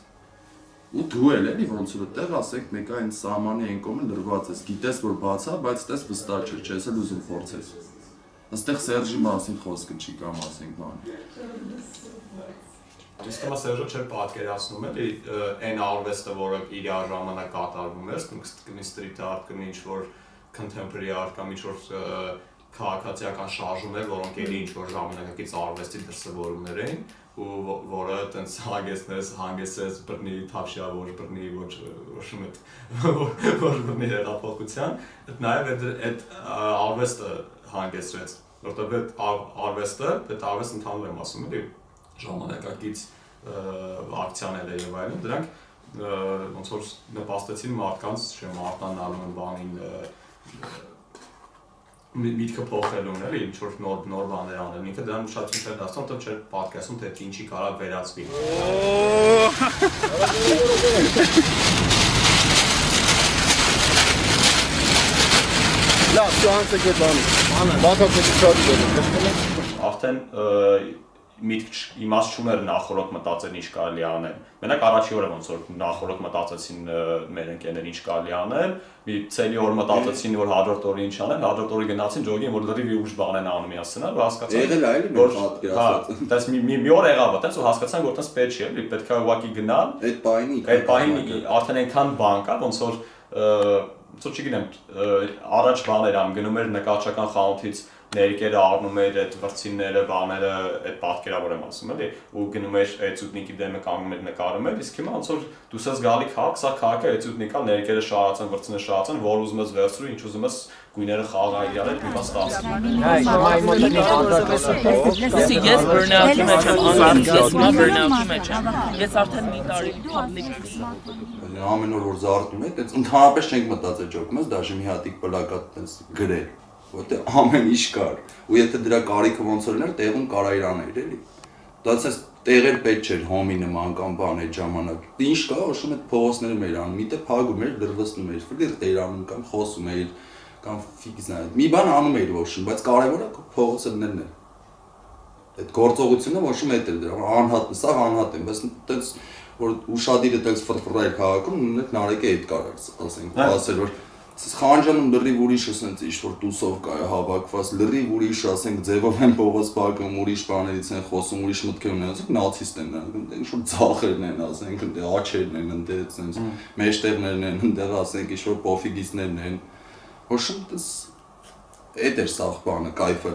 ու դու էլ էլի ոնց որ տեղ ասենք մեկ այն սահմանի այն կողմը լրված ես, գիտես որ բացա, բայց տես վստահ չէ, չես էլ ուզում փորձես, այստեղ Սերժի մասին խոսքը չի կամ ասենք բան։ Իսկ հիմա Սերժը չէր պատկերացնում էլի այն արվեստը, որը իր ժամանակ կատարվում էր, կնի ստրիթ արտ, կնի ինչ-որ contemporary art կամ ինչ-որ քաղաքացիական շարժումներ, որոնք էլի ինչ-որ ժամանակակից արվեստի դրսևորումներ էին, ու որը տենց հանգեցրեց բռնի թավշյավոր, բռնի ոչ բռնի հեղափոխության, նաև այդ արվեստը հանգեցրեց, որտեղ այդ արվեստը ընդհանուր եմ ասում էլի, ժամանակակից ակցիաներ եւ այլն, դրանք ոնց որ նպաստեցին մարդկանց արտանալու են բանին միտքը փոխելուն էլի, ինչ որ նոր բաներ անել, ինքը դրան ուշադրություն չէր դարձնում, որտեղ չէր պատկերացնում թե ինչի կարա վերածվի։ Լավ, դու անցեք այդ բանը։ Բաթոքը շատ դեպի։ Արդեն միտք իմաստ չուներ նախորդ մտածել ինչ կարելի անել։ Մենակ առաջի օրը ոնց որ նախորդ մտածեցին մեր ընկերներ ինչ կարելի անել, մի ցելի օր մտածեցին որ հաջորդ օրը ինչ անել, հաջորդ օրը գնացին ջոգին որ լրիվ ուշ բան են անում միասնալ ու հասկացան։ Եղել է էլի մեր պատկերացած։ Դες մի օր եղավ, այտենց ու հասկացան որ այտենց պետք չի էլի, պետք է ուղղակի գնալ։ Այդ պահին արդեն այնքան բան կա ոնց որ չգիտեմ, առաջ բաներ ամ գնում էր նկարչական խանութից ներկերը առնում էր այդ վրցինները, բաները, այդ պատկերավոր եմ ասում էլի, ու գնում էր էծուտնիկի դեմը կանգնում էր նկարում էր, իսկ հիմա ոնց որ դու սա գալի քաղաք, սա քաղաքը էծուտնիկա, ներկերը շարացան, վրցինը շարացան, որ ուզում ես վերցրու, ինչ ուզում ես գույները խաղա իրար հետ մի բաց տասի։ Ես բռնաքի մեջ եմ, անհարգեսմա բռնաքի մեջ եմ։ Ես արդեն մի տարի public ամեն օր որ զարթնում եք, այդպես ընդհանրապես չենք մտածել ջոկում, դաժե մի հատիկ պլակատ տես գրել, որտեղ ամեն ինչ կար, ու եթե դրա կարիքը ոնց որ տեղում կարա իրաներ, էլի։ Դա ցես տեղեր պետք չէր հոմի նման կամ բան այդ ժամանակ։ Ինչ կա, ոշում այդ փողոցները մեր անում, միտը փագում էր, լրվստում էր, ֆլիրտ էր անում կամ խոսում էր, կամ ֆիքս նայել։ Մի բան անում էր ոչինչ, բայց կարևորը փողոցը դներն է։ Այդ գործողությունը ոչինչ էդ էր դրա, անհատն, սա անհատ է, բայց այդպես որ ուշադիր այդպես ֆռֆռայր քաղաքում նույնիսկ նարեկը այդ կարար, ասենք, ասել որ խանջանում լրիվ ուրիշ ասենց ինչ-որ տուսով կա հավաքված, լրիվ ուրիշ ասենք ձևով են փողոց փակում, ուրիշ բաներից են խոսում, ուրիշ մտքեր ունեն, ասենք նացիստ են, ինչ-որ ձախերն են, ասենք, այնտեղ աչերն են, այնտեղ ասենց մեջտեղներն են, այնտեղ ասենք ինչ-որ պոֆիգիստներն են, ոչինչ դες այդ էր սաղ բանը, կայֆը։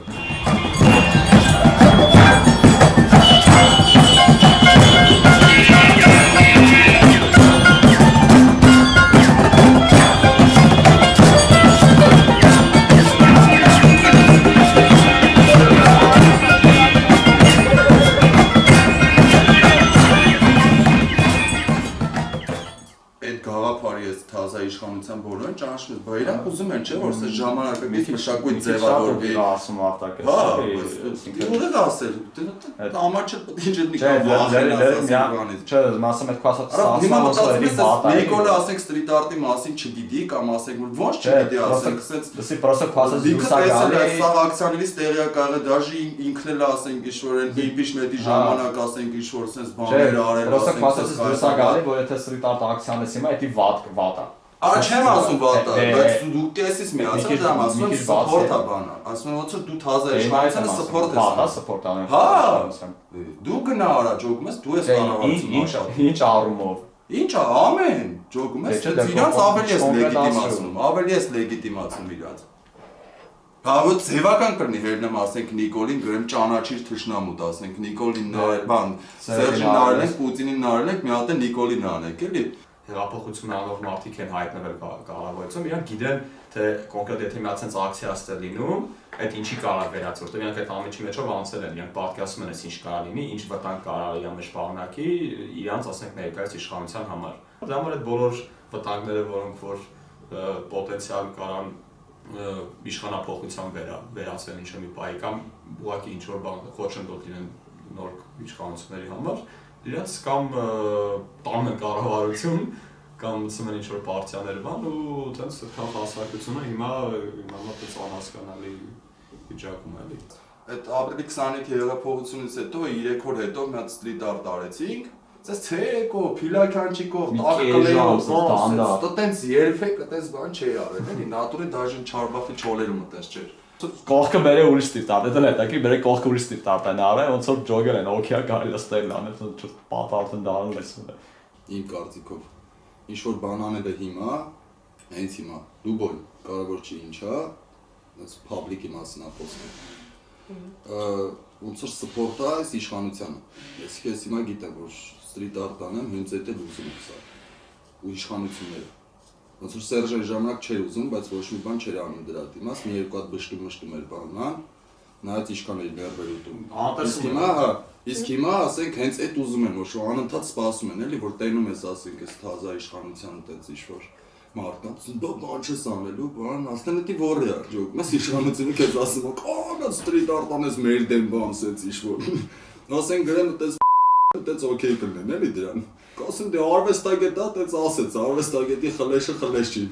Իշխանության բոլորին ճանաչում, բայց իրանք ուզում են, չէ՞, որ սա ժամանակակից մշակույթ ձևավորվի, ասում արտակես։ Ուղղակի ասել, ամաչը Նիկոլը ասենք ստրիթ արտի մասին չգիտի կամ ասենք որ ոնց չգիտի ասենք, ասենց պրոսը քասած սա ակցիաներից տեղյակ աղը դաժի ինքն էլ ասենք ինչ-որ են impeachment-ի ժամանակ ասենք ինչ-որ sense բաներ արել, պրոսը քասած դուրս է գալի, որ եթե ստրիթ արտը ակցիան ես հիմա, դա վատ է։ Արա չեմ ասում վատ է, բայց դու տեսես մի ասած դրամ ասում եմ սպորտ է բանը, ասում եմ ոնց որ դու թազա իշխանությունը սպորտ ես անում։ Սպորտ անում։ Հա, դու գնա արա ջոկում ես, դու ես կառավարություն աշխատում։ Ինչ առումով։ Ինչ ամեն ջոկում ես, իրանց ավելի ես լեգիտիմացնում, ավելի ես լեգիտիմացնում իրանց։ Հա ոչ ձևական կրնի հերնեմ ասենք Նիկոլին գրեմ ճանաչիր թշնամուտ ասենք Նիկոլին նարել բան Սերժին նարել ենք Պուտինին նարել ենք մի հատ է Նիկոլին անենք էլի հեղափոխություն անող մարդիկ են հայտնվել կառավարությունում, իրանք գիտեն, թե կոնկրետ եթե մի հատ sense ակցիա լինում, այդ ինչի կարող վերածել, որտեղ իրանք այդ ամենի մեջով անցել են, իրանք պատկերացնում են, այս ինչ կարող լինի, ինչ վտանգ կարող իր մեջ պարունակի, իրանք ասենք ներկայիս իշխանության համար։ Դրա համար այդ բոլոր վտանգները, որոնք որ պոտենցիալ կարան իշխանափոխության վերածվեն ինչ-որ մի պահի կամ ուղղակի ինչ-որ բան խոչընդոտ լինեն նոր իշխանությունների համար, իրենց կամ տան են կառավարություն, կամ մտցում են ինչ-որ պարտիաներ բան ու տենց այդքան հասարակությունը հիմա այդպես անհասկանալի վիճակում էլի։ Այդ ապրիլի 25-ի հեղափոխությունից հետո 3 օր հետո մի հատ ստրիթ արտ արեցինք, ցես ցերեկով, փիլաքանչիկով, տակկլեով, տենց երբեք այդպես բան չի արել, էլի նատուրի դաժան չարբախի չոլերում այդպես չէր։ Կողքը բերե ուրիշ ստիպ տար, դա էլ հետաքրքիր բերե կողքը ուրիշ ստիպ տար տան արել, ոնց որ ջոգեր են, օքեյ կարելի ստել անել, ոնց որ պատարտեն դառնում ես։ Իմ կարծիքով ինչ որ բան անելը հիմա, հենց հիմա, դուբոյ, կարևոր չի ինչա, այս public-ի մասին ապոսկը։ Ոնց որ սպորտա այս իշխանությանը։ Ես հիմա գիտեմ, որ ստրիթ արտան եմ, հենց այդ էլ ուզում եմ սա։ Ու իշխանությունները։ Ոնց որ Սերժը ժամանակ չէր ուզում, բայց ոչ մի բան չէր անում դրա դիմաց, մի երկու հատ բշտում էր բանան, նայած ինչքան էր ներվեր ուտում։ Իսկ հիմա ասենք հենց այդ ուզում են, որ անընդհատ սպասում են, էլի, որ տենում ես ասենք այս թազա իշխանությանը տենց ինչ-որ մարդկանց, դա բան չես անելու, բան, ասեն դա որ է ջոկ, մեզ իշխանությունը քեզ ասում է, «Ա, ստրիթ արտան ես մեր դեմ բան սենց ինչ-որ»։ Ասեն գրեմ այդպես օքեյ կլինեն, էլի դրան։ Կասեմ դե արվեստագետ դա այդպես ասեց, արվեստագետի խլեշը խլեշ չի։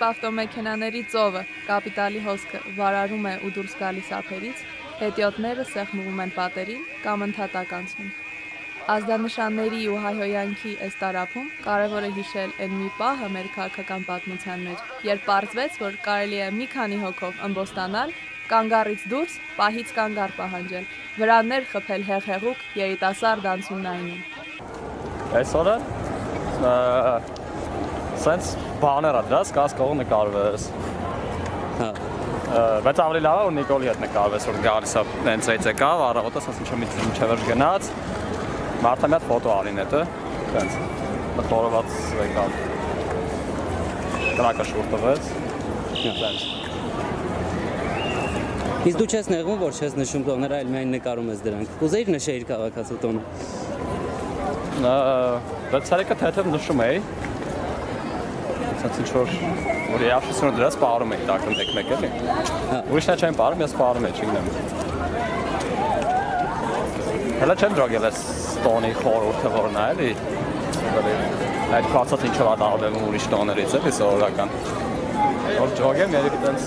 Երբ ավտոմեքենաների ծովը, կապիտալի հոսքը վարարում է ու դուրս գալիս ափերից, հետիոտները սեղմում են պատերին կամ ընդհատակ անցնում։ Ազդանշանների ու հայհոյանքի այս տարափում կարևոր է հիշել այն մի պահը մեր քաղաքական պատմության մեջ, երբ պարզվեց, որ կարելի է մի քանի հոգով ըմբոստանալ, կանգառից դուրս պահից կանգառ պահանջել, վրաններ խփել հեղեղուկ երիտասարդ անցումնայինում։ Այսօրը սենց բաներ ադրած կաս կողը նկարվես։ Բայց ավելի լավ է որ Նիկոլի հետ նկարվես, որ գալիս է նենց այդ եկավ, առավոտը սենց ինչ վերջ գնաց, մարդը մի հատ ֆոտո արին հետը, սենց խորոված եկավ, կրակը շուր տվեց, սենց։ Իսկ դու չես նեղվում, որ չես նշում տոները, այլ միայն նկարում ես դրանք։ Կուզեիր նշեիր քաղաքացու տոնը։ Բայց ցերեկը թեթև նշում էի։ Սենց ինչ-որ երաշությունը դրած պարում էի տակն մեկ էլի։ Ուրիշն չեն պարում, ես պարում էի, չգնեմ։ Հələ չեմ ջոգել ես տոնի խորհուրդը որն է էլի։ Այդ փածած ինչով է տարբերվում ուրիշ տոներից էլի սովորական։ Որ ջոգեմ երևի տենց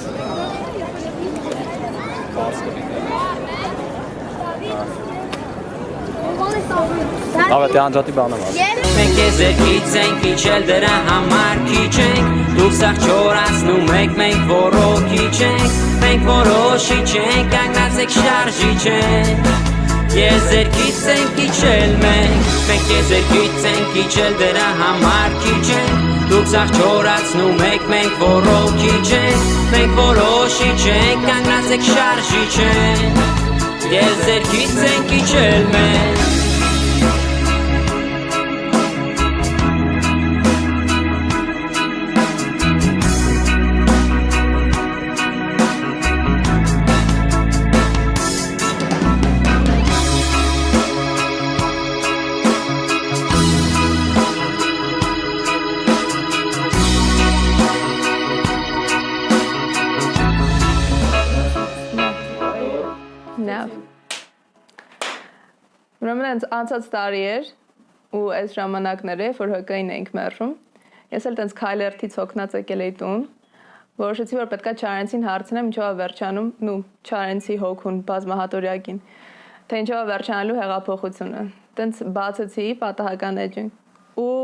Ավե թե անջատի բանը մազ Մենք ես երկից ենք իչել դրա համար քիչ ենք Դուք սաղ չորացնում եք մենք որոքի չենք Մենք որոշի չենք կանգնած եք շարժի չենք Ես երկից ենք իչել մենք ես երկից ենք իչել դրա համար քիչ ենք Դուք սաղ չորացնում եք մենք որոքի չենք Մենք որոշի չենք կանգնած եք շարժի չենք Ես երկից ենք իչել մենք Ուրեմն անցած տարի էր ու այս ժամանակներ է, որ հոկային էինք մերժում։ Ես էլ տենց քայլերթից հոգնած եկել էի տուն, որոշեցի, որ պետքա Չարենցին հարցնեմ, ինչով է վերջանում, Չարենցի հոգուն բազմահատորյակին, թե ինչով է վերջանալու հեղափոխությունը։ Տենց բացեցի պատահական էջին ու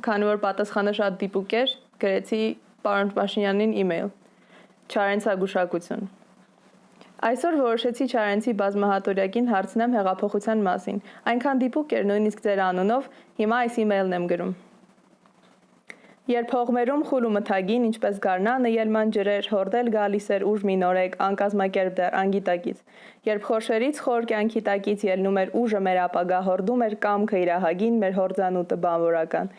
քանի որ պատասխանը շատ դիպուկ էր, գրեցի պարոն Պաշինյանին email։ Չարենցագուշակություն։ Այսօր որոշեցի Չարենցի բազմահատորյակին հարցնեմ հեղափոխության մասին։ Այնքան դիպուկ էր նույնիսկ ձեր անունով, հիմա այս email-ն եմ գրում։ Երբ հողմերում խուլ ու մթագին, ինչպես գարնանը ելման ջրեր, հորդել գալիս էր ուժ մի նորեկ, անկազմակերպ դեռ անգիտակից։ Երբ խորշերից խոր կյանքի տակից ելնում էր ուժը մեր ապագա, հորդում էր կամքը իրահագին, մեր հորձանուտը բանվորական։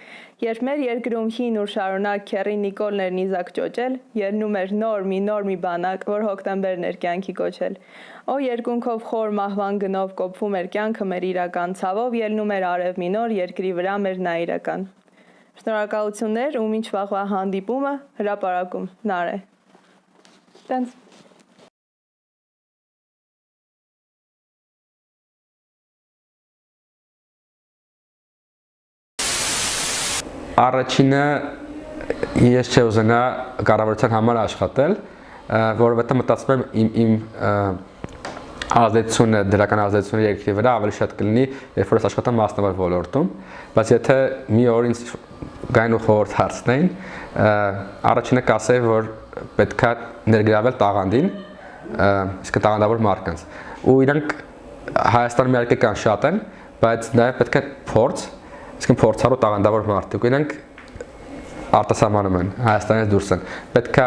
Երբ մեր երկրում հին ու շարունակ քեռի Նիկոլներ նիզակ ճոճել, ելնում էր նոր մի բանակ, որ հոկտեմբերն էր կյանքի կոչել։ Օ երկունքով խոր մահվան գնով կոփվում էր կյանքը մեր իրական ցավով, ելնում էր արև մի նոր երկրի վրա մեր նայիրական։ Շնորհակալություններ ու մինչ վաղվա հանդիպումը հրապարակում Նարե։ Տենց Առաջինը ես չէ ուզենա կառավարության համար աշխատել, որովհետև մտածում եմ իմ ազդեցությունը, դրական ազդեցությունը երկրի վրա ավելի շատ կլինի, երբ որ ես աշխատեմ մասնավոր ոլորտում, բայց եթե մի օր ինձ գային ու խորհուրդ հարցնեին, առաջինը կասեի, որ պետքա ներգրավել տաղանդին, իսկ տաղանդավոր մարդկանց։ Ու իրանք Հայաստանում իհարկե կան շատ են, բայց նաև պետք է փորձ, իսկ փորձառու տաղանդավոր մարդիկ, իրանք արտասահմանում են, Հայաստանից դուրս են։ Պետք է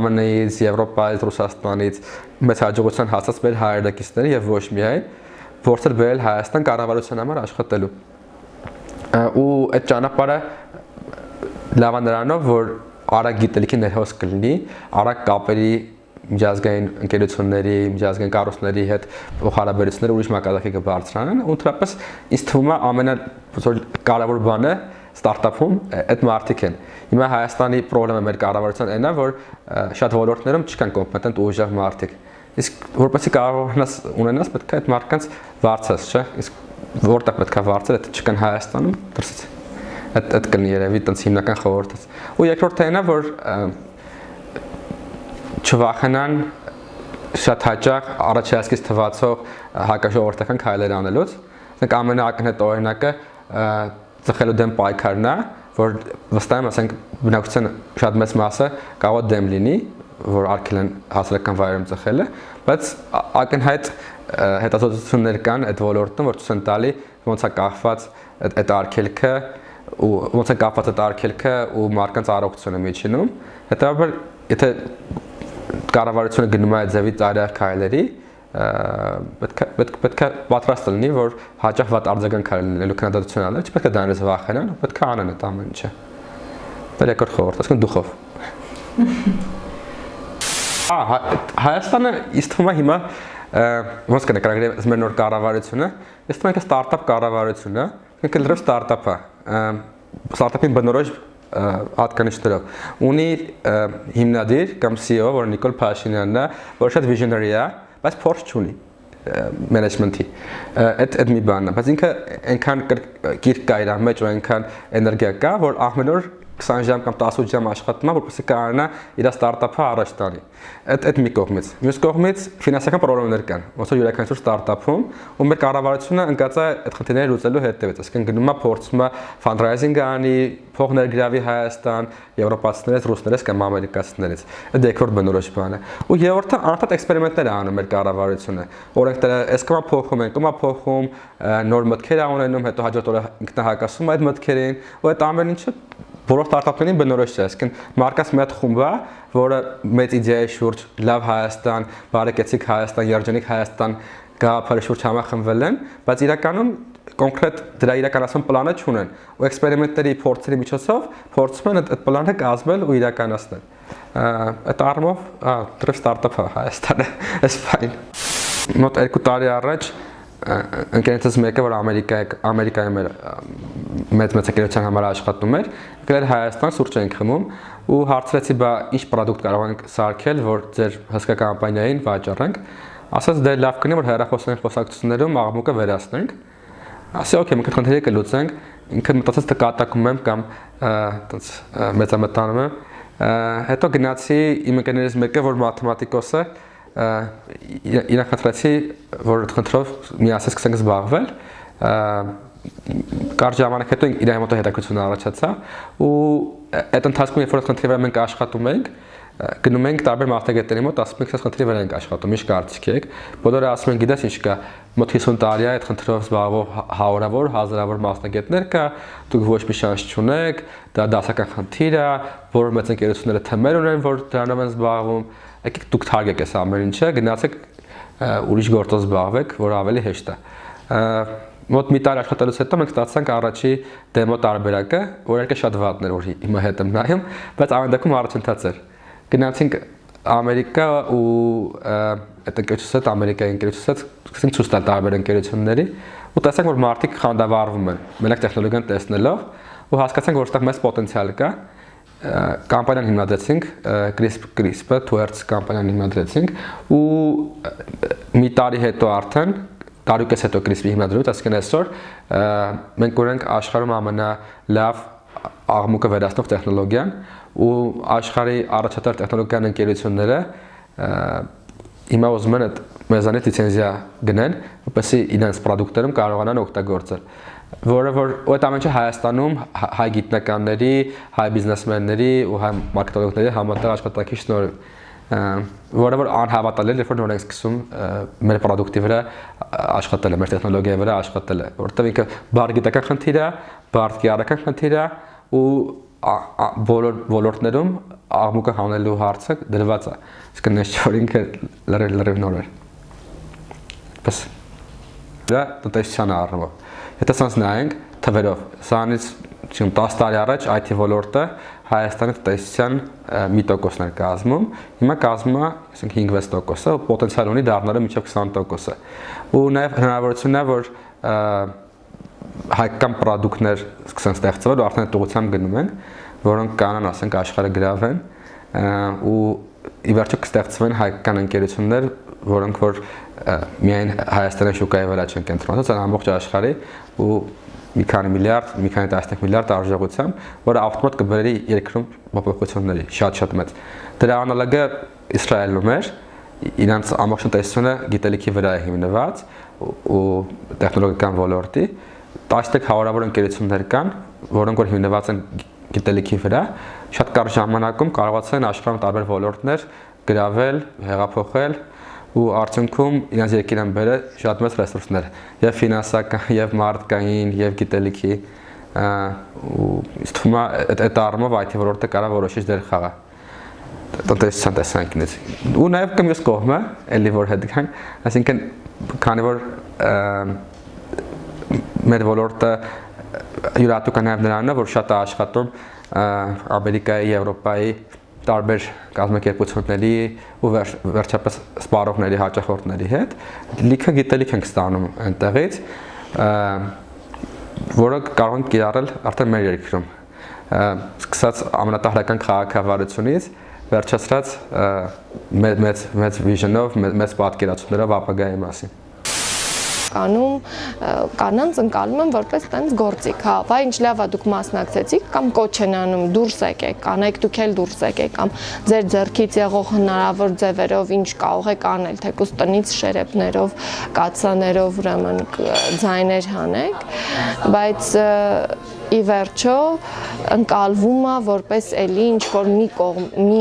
ԱՄՆ-ից, Եվրոպայից, Ռուսաստանից մեծ հաջողության հասած մեր հայրենակիցները եւ ոչ միայն փորձել բերել Հայաստան կառավարության համար աշխատելու։ Ու այդ ճանապարհը լավ է նրանով, որ արագ գիտելիքի ներհոս կլինի, արագ կապերի միջազգային ընկերությունների, միջազգային կառույցների հետ փոխհարաբերությունները ուրիշ մակարդակի կբարձրանան, ու ընդհանրապես ինձ թվում է ամենակարևոր բանը ստարտափում այդ մարդիկ են։ Հիմա Հայաստանի խնդրեմը մեր կառավարության այնա, որ շատ ոլորտներում չկան կոմպետենտ ու ուժեղ մարդիկ։ Իսկ որպեսզի կարողանաս ունենաս, պետք է այդ մարդկանց վարձես, չէ՞։ Իսկ որտեղ պետք է վարձել, եթե չկան Հայաստանում, դրսից։ Այդ կլինի երևի տենց հիմնական խորհուրդը։ Ու երկրորդը այնա, որ չվախենան շատ հաճախ առաջացկից թվացող հակաժողովրդական քայլեր անելուց։ Ասենք ամենաակնհայտ օրինակը ծխելու դեմ պայքարն է, որ վստահ եմ, ասենք բնակչության շատ մեծ մասը կարող է դեմ լինի, որ արգել են հասարակական վայրերում ծխելը, բայց ակնհայտ հետազոտություններ կան այդ ոլորտում, որ ցույց են տալի ոնց է կախված այդ արգելքը ու մարդկանց առողջությունը միջինում։ Հետևաբար, եթե կառավարությունը գնում է այդ ձևի ծայրահեղ քայլերի, պետք է պատրաստ լինի, որ հաճախ վատ արձագանք լինելու քննադատություն անել, չպետք է դրանից վախենան, պետք է անեն այդ ամեն ինչը։ Դա երկրորդ խորհուրդ, ասենք դուխով։ Հայաստանը ինձ թվում է հիմա ոնց կնկարագրեմ մեր նոր կառավարությունը, ինձ թվում է ստարտափ կառավարություն է, ինքը լրիվ ստարտափ է, ստարտափին բնորոշ հատկանիշներով։ Ունի հիմնադիր կամ CEO, որը Նիկոլ Փաշինյանն է, որը շատ visionary է, բայց փորձ չունի management-ի։ Այդ մի բանն է, բայց ինքը այնքան կիրք կա իր մեջ, ու այնքան էներգիա կա, որ ամեն օր 20 ժամ կամ 18 ժամ աշխատում է, որպեսզի կարողանա իր ստարտափը առաջ տանի։ Այդ մի կողմից։ Մյուս կողմից ֆինանսական պրոբլեմներ կան, ոնց որ յուրաքանչյուր ստարտափում, ու մեր կառավարությունը ընկած է այդ խնդիրները լուծելու հետևից, այսինքն գնում է փորձում է fundraising անի, փող ներգրավի Հայաստան, եվրոպացիներից, ռուսներից կամ ամերիկացիներից։ Այդ երկրորդ բնորոշ բանը։ Ու երրորդը անդադ էքսպերիմենտներ է անում մեր կառավարությունը։ Օրենքները այսքան փոխում են, կոմա փոխում, նոր մտքեր է ունենում, հետո հաջորդ օրը ինքնահակասում այդ մտքերին, ու այդ ամեն ինչը բոլոր ստարտափներին բնորոշ է, այսինքն մարկած մի հատ խումբ է, որը մեծ իդեայի շուրջ լավ Հայաստան, բարեկեցիկ Հայաստան, երջանիկ Հայաստան գաղափարի շուրջ համախմբվել են, բայց իրականում կոնկրետ դրա իրականացման պլանը չունեն, ու էքսպերիմենտների փորձերի միջոցով փորձում են այդ պլանը կազմել ու իրականացնել։ Այդ առումով դրև ստարտափ է Հայաստանը, այսպես։ Մոտ 2 տարի առաջ ընկերներից մեկը, որ Ամերիկայում էր մեծ ընկերության համար աշխատում էր, եկել Հայաստան, սուրճ էինք խմում ու հարցրեցի, բա ինչ պրոդուկտ կարող ենք սարքել, որ ձեր հսկա կամպանիային վաճառենք։ Ասաց դե լավ կլինի, որ հեռախոսային խոսակցություններում աղմուկը վերացնենք։ Ասի օքեյ, մենք այդ խնդիրը կլուծենք։ Ինքը մտածեց թե կատակում եմ կամ այտենց մեծամտանում եմ։ Հետո գնացի իմ ընկերներից մեկը, որ մաթեմատիկոս է, իրան խնդրեցի, որ այդ խնդրով միասին սկսենք զբաղվել։ Կարճ ժամանակ հետո իր մոտ հետաքրքրություն առաջացա ու այդ ընթացքում երբ որ այդ խնդրի վրա մենք աշխատում ենք, գնում ենք տարբեր մասնագետների մոտ, ասում ենք, այս խնդրի վրա ենք աշխատում, ինչ կարծիք եք։ Բոլորը ասում են, գիտես ինչ կա, մոտ 50 տարի է այդ խնդրով զբաղվող հարյուրավոր, հազարավոր մասնագետներ կա, դուք ոչ մի շանս չունեք, դա դասական խնդիր է, բոլոր մեծ ընկերությունները թմեր ունեն, որ դրանով են զբաղվում, եկեք դուք թարգեք այս ամեն ինչը, գնացեք ուրիշ գործով զբաղվեք, որ ավելի հեշտ է։ Մոտ մի տարի աշխատելուց հետո մենք ստացանք առաջի դեմո տարբերակը, որ եկե շատ վատն էր, որ հիմա հետ եմ նայում, բայց ամեն դեպքում առաջընթաց էր։ Գնացինք Ամերիկա ու այդ ընկերությունից հետ Ամերիկայի ընկերությունից սկսեցինք ցույց տալ տարբեր ընկերությունների ու տեսանք, որ մարդիկ խանդավառվում են մենակ տեխնոլոգիան տեսնելով ու հասկացանք, որ այստեղ մեծ պոտենցիալ կա։ Կամպանիան հիմնադրեցինք, CRISPR Twerts կամպանիան հիմնադրեցինք ու մի տարի հետո արդեն տարուկես հետո CRISPR-ի հիմնադրումից, այսինքն այսօր մենք ունենք աշխարհում ամենալավ աղմուկը վերացնող տեխնոլոգիան ու աշխարհի առաջատար տեխնոլոգիական ընկերությունները հիմա ուզում են այդ մեզանից լիցենզիա գնեն, որպեսզի իրենց պրոդուկտերում կարողանան օգտագործել, որը որ այդ ամենը Հայաստանում հայ գիտնականների, հայ բիզնեսմենների ու հայ մարքեթինգների համատեղ աշխատանքի շնորհիվ, որը որ անհավատալի է, երբ որ նոր ենք սկսում մեր պրոդուկտի վրա աշխատել, մեր տեխնոլոգիայի վրա աշխատել, որովհետև ինքը բարդ գիտական խնդիր է, բարդ կիրառական խնդիր է ու բոլոր ոլորտներում աղմուկը հանելու հարցը դրված է, իսկ նշ որ ինքը լրիվ նոր է։ Պես դա տնտեսության առումով։ Եթե սանց նայենք թվերով, սրանից 10 տարի առաջ IT ոլորտը Հայաստանի տնտեսության 1%-ն էր կազմում, հիմա կազմում է 5-6%, պոտենցիալ ունի դառնալու մինչև 20%-ը։ Ու նաև հնարավորությունն է, որ հայկական պրոդուկտներ սկսեն ստեղծվել ու արդեն այդ ուղղությամբ գնում են, որոնք կանան, ասենք, աշխարհը գրավեն ու ի վերջո կստեղծվեն հայկական ընկերություններ, որոնք որ միայն Հայաստանի շուկայի վրա չեն կենտրոնացած, այլ ամբողջ աշխարհի ու մի քանի միլիարդ, մի քանի 10 միլիարդ արժողությամբ, որը ավտոմատ կբերի երկրում փոփոխությունների շատ մեծ։ Դրա անալոգը Իսրայելում էր, իրանց ամբողջ տնտեսությունը գիտելիքի վրա է հիմնված ու տեխնոլոգիական ոլորտի, 11 հարյուրավոր ընկերություններ կան, որոնք որ հիմնված են գիտելիքի վրա, շատ կարճ ժամանակում կարողացան աշխարհում տարբեր ոլորտներ գրավել, հեղափոխել ու արդյունքում իրենց երկիր են բերել շատ մեծ ռեսուրսներ, եւ ֆինանսական, եւ մարդկային, եւ գիտելիքի ու ինձ թվում է այդ առումով IT ոլորտը կարող որոշիչ դեր խաղա տնտեսության տեսանկյունից։ Ու նաեւ կա մյուս կողմը, ելի որ հետ գանք, այսինքն քանի որ մեր ոլորտը յուրահատուկ է նաեւ նրանն է, որ շատ է աշխատում Ամերիկայի, Եվրոպայի տարբեր կազմակերպությունների ու վերջապես սպառողների, հաճախորդների հետ, լիքը գիտելիք ենք ստանում այնտեղից, որը կարող ենք կիրառել արդեն մեր երկրում։ Սկսած ամենատահրական քաղաքավարությունից, վերջացրած մեծ վիժնով, մեծ պատկերացումներով ապագայի մասին։ Կանանց ընկալում են որպես տենց գործիք, հա, վայ ինչ լավ է դուք մասնակցեցիք կամ կոչ են անում դուրս եկեք, կանեք դուք էլ դուրս եկեք կամ ձեր ձեռքից եղող հնարավոր ձևերով ինչ կարող եք անել, թեկուզ տնից շերեփներով, կաթսաներով ուրեմն ձայներ հանեք, բայց ի վերջո ընկալվում է որպես էլի ինչ որ մի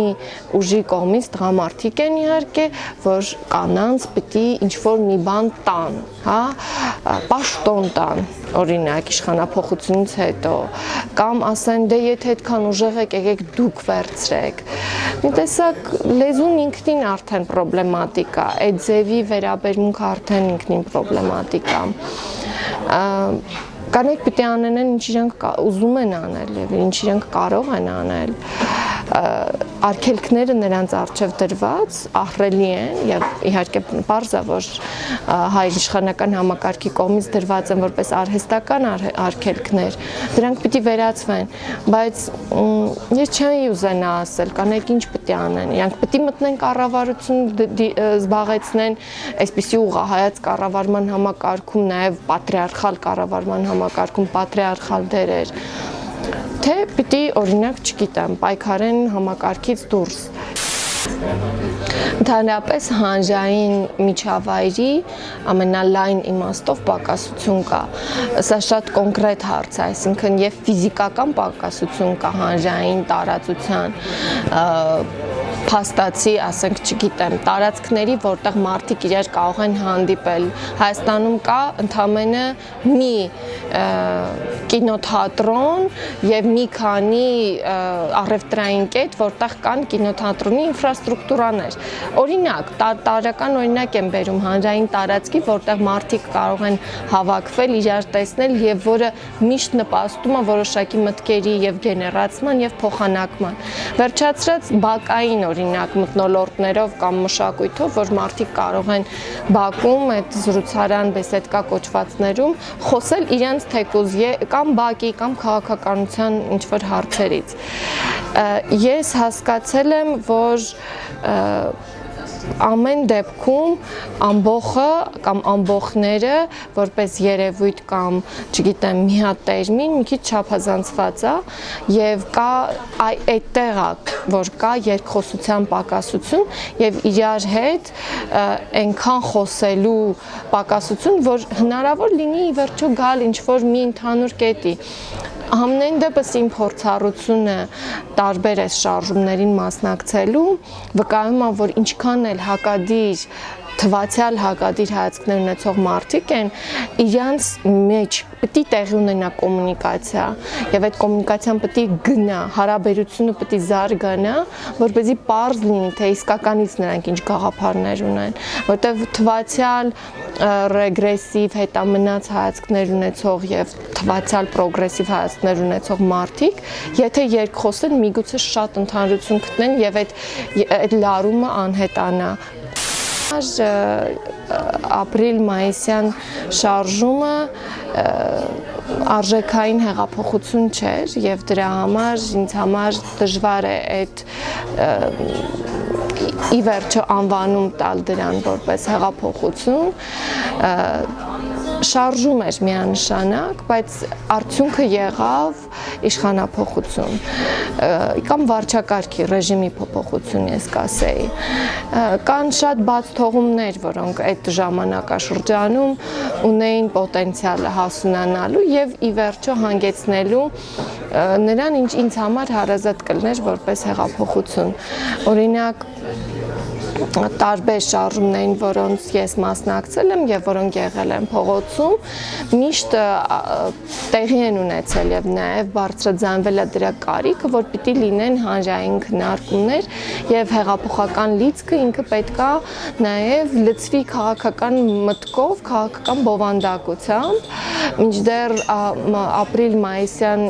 ուժի կողմից տղամարդիկ են իհարկե, որ կանանց պիտի ինչ որ մի բան տան, հա, պաշտոն տան, օրինակ իշխանափոխությունից հետո, կամ ասեն դե եթե այդքան ուժեղ եք, եկեք դուք վերցրեք։ Մի տեսակ լեզուն ինքնին արդեն պրոբլեմատիկ է, այդ ձևի վերաբերմունքը արդեն ինքնին պրոբլեմատիկ է։ Կանեք պիտի անեն ինչ իրենք ուզում են անել եւ ինչ իրենք կարող են անել։ Արգելքները նրանց առջև դրված ահռելի են եւ իհարկե պարզ է, որ հայ իշխանական համակարգի կողմից դրված են որպես արհեստական արգելքներ, դրանք պիտի վերացվեն, բայց ես չեմ ուզենա ասել, կանեք ինչ պիտի անեն, իրանք պիտի մտնեն կառավարություն զբաղեցնեն, այսպիսի ուղղահայաց կառավարման համակարգում, նաեւ պատրիարխալ կառավարման համակարգում պատրիարխալ դերեր, թե պիտի օրինակ չգիտեմ, պայքարեն համակարգից դուրս։ Ընդհանրապես հանրային միջավայրի ամենալայն իմաստով պակասություն կա։ Սա շատ կոնկրետ հարց է, այսինքն եւ ֆիզիկական պակասություն կա հանրային տարածության փաստացի, ասենք, չգիտեմ, տարածքների, որտեղ մարդիկ իրար կարող են հանդիպել։ Հայաստանում կա ընդամենը մի կինոթատրոն եւ մի քանի առևտրային կետ, որտեղ կան կինոթատրոնի ինֆրաստրուկտուրաներ։ Օրինակ, տարական օրինակ եմ բերում հանրային տարածքի, որտեղ մարդիկ կարող են հավաքվել, իրար տեսնել եւ որը միշտ նպաստում է որոշակի մտքերի եւ գեներացման եւ փոխանակման։ Վերջացրած բակային օրինակ մթնոլորտներով կամ մշակույթով, որ մարդիկ կարող են բակում այդ զրուցարան բեսեդկա կոչվածներում խոսել իրենց թեկուզ կամ բակի կամ քաղաքականության ինչ-որ հարցերից։ Ես հասկացել եմ, որ ամեն դեպքում ամբողը կամ ամբողները որպես երևույթ կամ չգիտեմ մի հատ տերմին մի քիչ չափազանցված է եւ կա այդտեղ որ կա երկխոսության պակասություն եւ իրար հետ այնքան խոսելու պակասություն, որ հնարավոր լինի ի վերջո գալ ինչ որ մի ընդհանուր կետի։ Համենայն դեպս իմ փորձառությունը տարբեր այս շարժումներին մասնակցելու վկայում է, որ ինչքան էլ հակադիր թվացյալ հակադիր հայացքներ ունեցող մարդիկ են, իրանց մեջ պիտի տեղի ունենա կոմունիկացիա եւ այդ կոմունիկացիան պիտի գնա, հարաբերությունը պիտի զարգանա, որպեսզի պարզ լինի, թե իսկականից նրանք ինչ գաղափարներ ունեն, որտեվ թվացյալ ռեգրեսիվ հետամնաց հայացքներ ունեցող եւ թվացյալ պրոգրեսիվ հայացքներ ունեցող մարդիկ, եթե երկխոսեն, միգուցե շատ ընդհանրություն գտնեն եւ այդ լարումը անհետանա։ Ապրիլ-մայիսյան շարժումը արժեքային հեղափոխություն չէր եւ դրա համար ինձ համար դժվար է այդ ի վերջո անվանում տալ դրան որպես հեղափոխություն։ շարժում էր միանշանակ, բայց արդյունքը եղավ իշխանափոխություն կամ վարչակարգի ռեժիմի փոփոխություն, ես կասեի։ Կան շատ բաց թողումներ, որոնք այդ ժամանակաշրջանում ունեին պոտենցիալը հասունանալու եւ ի վերջո հանգեցնելու նրան, ինչ ինձ համար հարազատ կլներ որպես հեղափոխություն։ Օրինակ տարբեր շարժումներին, որոնց ես մասնակցել եմ եւ որոնք եղել են փողոցում, միշտ տեղի են ունեցել եւ նաեւ բարձրաձայնվել է դրա կարիքը, որ պիտի լինեն հանրային քննարկումներ եւ հեղափոխական լիցքը ինքը պետքա նաեւ լծվի քաղաքական մտքով, քաղաքական բովանդակությամբ, մինչդեռ ապրիլ-մայիսյան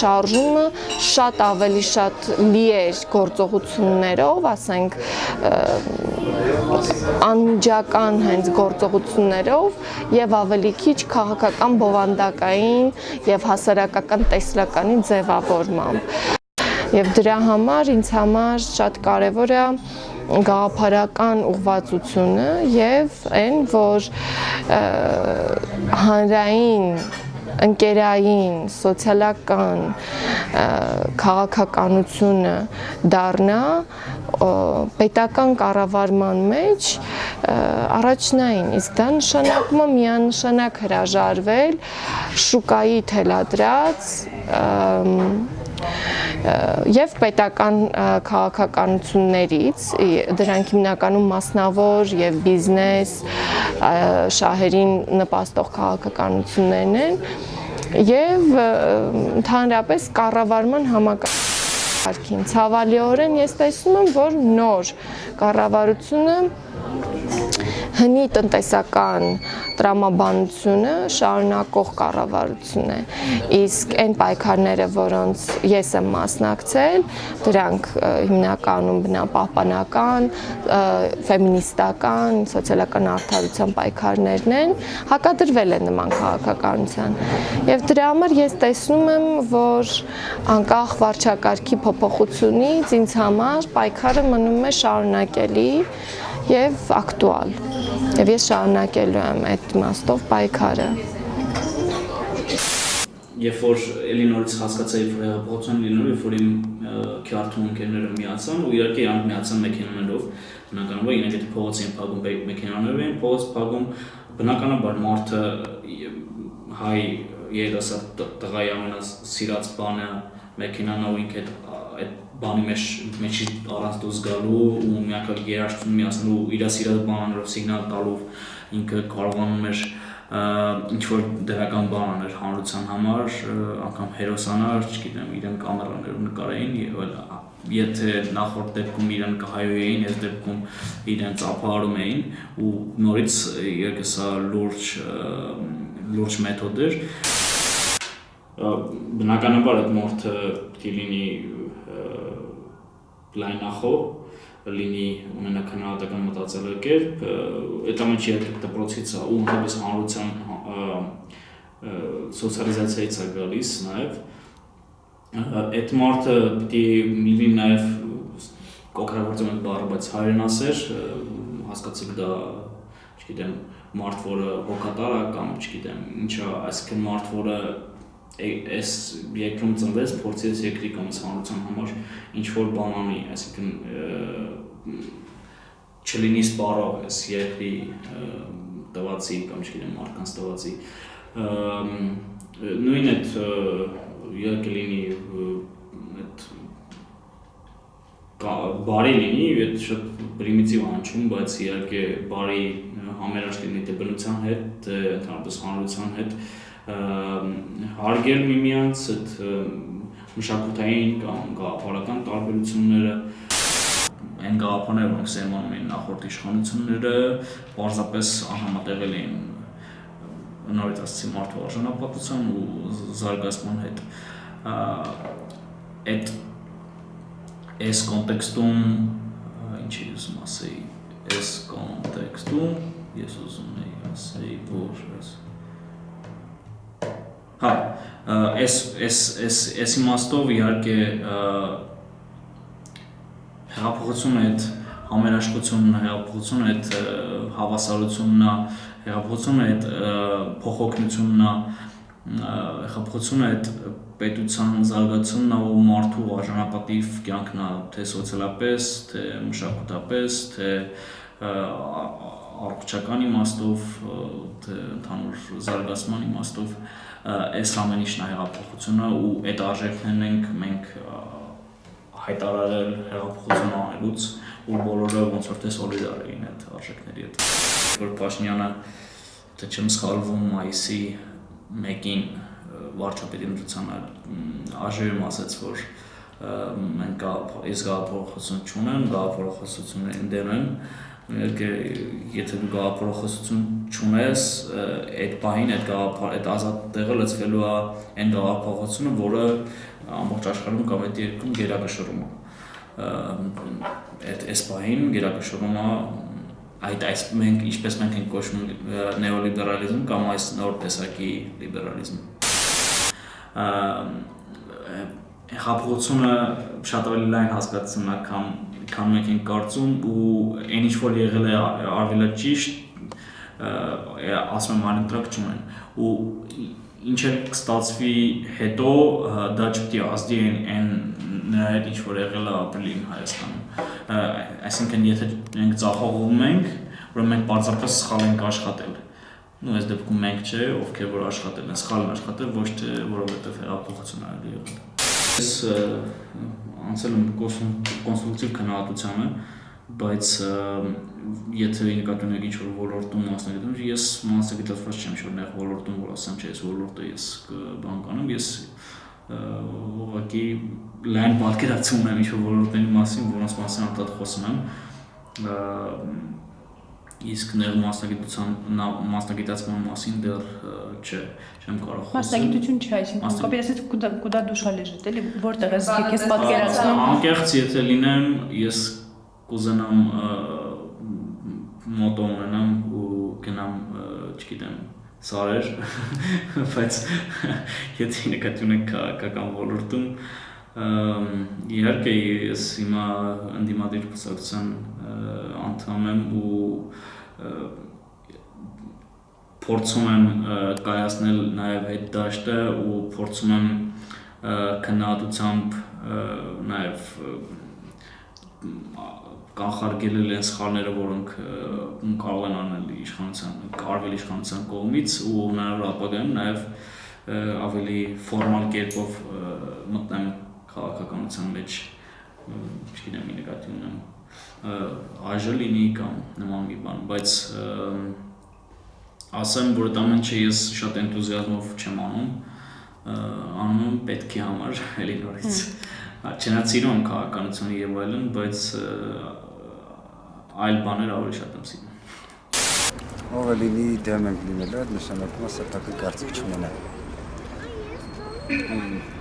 շարժումը շատ ավելի շատ լի էր գործողություններով, ասենք անմիջական հենց գործողություններով եւ ավելի քիչ քաղաքական բովանդակային եւ հասարակական տեսլականի ձևավորմամբ։ Եւ դրա համար ինձ համար շատ կարեւոր է գաղափարական ուղղվածությունը եւ այն, որ հանրային ընկերային, սոցիալական քաղաքականությունը դառնա պետական կառավարման մեջ առաջնային, իսկ դա նշանակում է միանշանակ հրաժարվել շուկայի թելադրած եւ պետական քաղաքականություններից, դրանք հիմնականում մասնավոր եւ բիզնես շահերին նպաստող քաղաքականություններն են եւ ընդհանրապես կառավարման համակարգին։ Ցավալիորեն ես տեսնում եմ, որ նոր կառավարությունը հնի տնտեսական տրամաբանությունը շարունակող կառավարություն է, իսկ այն պայքարները, որոնց ես եմ մասնակցել, դրանք հիմնականում բնապահպանական, ֆեմինիստական, սոցիալական արդարության պայքարներն են, հակադրվել են նման քաղաքականության։ Եվ դրա համար ես տեսնում եմ, որ անկախ վարչակարգի փոփոխությունից ինձ համար պայքարը մնում է շարունակելի եւ ակտուալ։ Եվ ես շարունակելու եմ այդ իմաստով պայքարը։ Երբ որ էլի նորից հասկացա, որ հեղափոխություն լինելու, որ իմ քյարթուն ընկերները միացան ու իհարկե իրանք միացան մեքենաներով, բնականաբար իրենք այդ փողոց էին փակում մեքենաներով էին, փողոց փակում, բնականաբար մարդը հայ երիտասարդ տղայի ամենասիրած բանը մեքենան ու ինքը այդ բանի մեջ առանց դուրս գալու ու միակը երաշտում միացնելու իր սիրած բաներով սիգնալ տալով ինքը կարողանում էր ինչ-որ դրական բան աներ հանրության համար, անգամ հերոսանար, չգիտեմ, իրեն կամերաներով նկարային եւ եթե նախորդ դեպքում իրեն կհայոյեին, այս դեպքում իրեն ծափահարում էին ու նորից երկը սա լուրջ մեթոդ էր։ Բնականաբար այդ մարդը պիտի լինի լայնախոհ, լինի ունենա քննադատական մտածելակերպ, այդ ամենը իհարկե դպրոցից է ու ընդհանրապես հանրության սոցիալիզացիայից է գալիս նաև։ Այդ մարդը պիտի լինի նաև կոկրագործում այդ բառը, բայց հայրենասեր, հասկացեք դա, չգիտեմ, մարդ, որը հոգատար է կամ չգիտեմ, ինչա, այսինքն մարդ, որը այս երկրում ծնվեց, փորձի այս երկրի կամ այս հանրության համար ինչ-որ բան անի, այսինքն չլինի սպառող այս երկրի տվածի կամ չգիտեմ մարդկանց տվածի, նույն այդ իհարկե լինի այդ բարի լինի, այդ շատ պրիմիտիվ անչում, բայց իհարկե բարի համերաշխ լինի թե բնության հետ, թե ընդհանրապես հանրության հետ, հարգել միմյանց այդ մշակութային կամ գաղափարական տարբերությունները, այն գաղափարները, որոնք սերմանում էին նախորդ իշխանությունները, պարզապես անհամատեղել էին նորից ասացի մարդու արժանապատվության ու զարգացման հետ։ Այս կոնտեքստում, ինչի ուզում ասեի, այս կոնտեքստում ես ուզում էի ասեի, որ այս իմաստով իհարկե հեղափոխությունը այդ համերաշխությունն է, հեղափոխությունը այդ հավասարությունն է, հեղափոխությունը այդ փոխօգնությունն է, հեղափոխությունը այդ պետության զարգացումն է ու մարդու արժանապատիվ կյանքն է, թե սոցիալապես, թե մշակութապես, թե առողջական իմաստով, թե ընդհանուր զարգացման իմաստով, այս ամեն ինչն է հեղափոխությունը ու այդ արժեքներն ենք մենք հայտարարել հեղափոխություն անելուց ու բոլորը ոնց որ թե սոլիդար էին այդ արժեքների հետ։ Որ Փաշինյանը, թե չեմ սխալվում, մայիսի 1-ին վարչապետի ընտրությանը ԱԺ-ում ասաց, որ մենք այս գաղափարախոսություն չունեն, գաղափարախոսություններին դեմ են, եթե դու գաղափարախոսություն չունես, այդ պահին այդ ազատ տեղը լցվելու է այն գաղափարախոսությունը, որը ամբողջ աշխարհում կամ այդ երկրում գերակշռում է։ Այս պահին գերակշռում է մենք ինչպես մենք ենք կոչում նեոլիբերալիզմ կամ այս նոր տեսակի լիբերալիզմ։ Հեղափոխությունը շատ ավելի լայն հասկացություն է, քան մենք ենք կարծում ու այն ինչ որ եղել է արվելա ճիշտ, ասում եմ անընտրակ չունեն ու ինչ էլ կստացվի հետո դա չպետք է ազդի այն նրա հետ ինչ որ եղել է ապրիլին Հայաստանում։ Այսինքն եթե մենք ձախողվում ենք, ուրեմն մենք պարզապես սխալ ենք աշխատել։ Ու այս դեպքում մենք չէ, ովքեր որ աշխատել են, սխալ են աշխատել, ոչ թե որովհետև հեղափոխություն արել եղել։ Ես անցել եմ կոնստրուկտիվ քննադատությանը, բայց եթե նկատի ունեք ինչ որ ոլորտում մասնագիտում, ես մասնագիտացված չեմ, որ նեղ ոլորտում որ ասեմ, չէ, այս ոլորտը ես բան կանեմ, ես ուղղակի լայն պատկերացում ունեմ ինչ որ ոլորտների մասին, որոնց մասին անդադ խոսում եմ, իսկ նեղ մասնագիտացման մասին դեռ չեմ կարող խոսել։ Մասնագիտություն չէ, այսինքն կապիտասից կուտա դուշա լեժետ, էլի որտեղ ես քեզ պատկերացնում։ Անկեղծ եթե լինեմ, ես կուզենամ մոտո ունենամ ու գնամ, չգիտեմ, սարեր, բայց եթե նկատի ունեք քաղաքական ոլորտում, իհարկե ես հիմա ընդդիմադիր կուսակցության անդամ եմ ու փորձում եմ կայացնել նաև հետդաշտը ու փորձում եմ քննադատությամբ նաև կանխարգելել այն սխալները, որոնք կարող են արվել իշխանության կողմից ու հնարավոր ապագայում նաև ավելի ֆորմալ կերպով մտնեմ քաղաքականության մեջ, չգիտեմ, մի նկատի ունեմ այժմ լինի կամ նման մի բան, բայց ասեմ, որ այդ ամեն ինչը ես շատ էնտուզիազմով չեմ անում եմ պետքի համար, էլի նորից, չնայած սիրում եմ քաղաքականությունը եւ այլն, բայց այլ բաներ ավելի շատ եմ սիրում։ Ով լինի դեմ ենք լինել, այդ նշանակում է սեփական կարծիք չունենալ։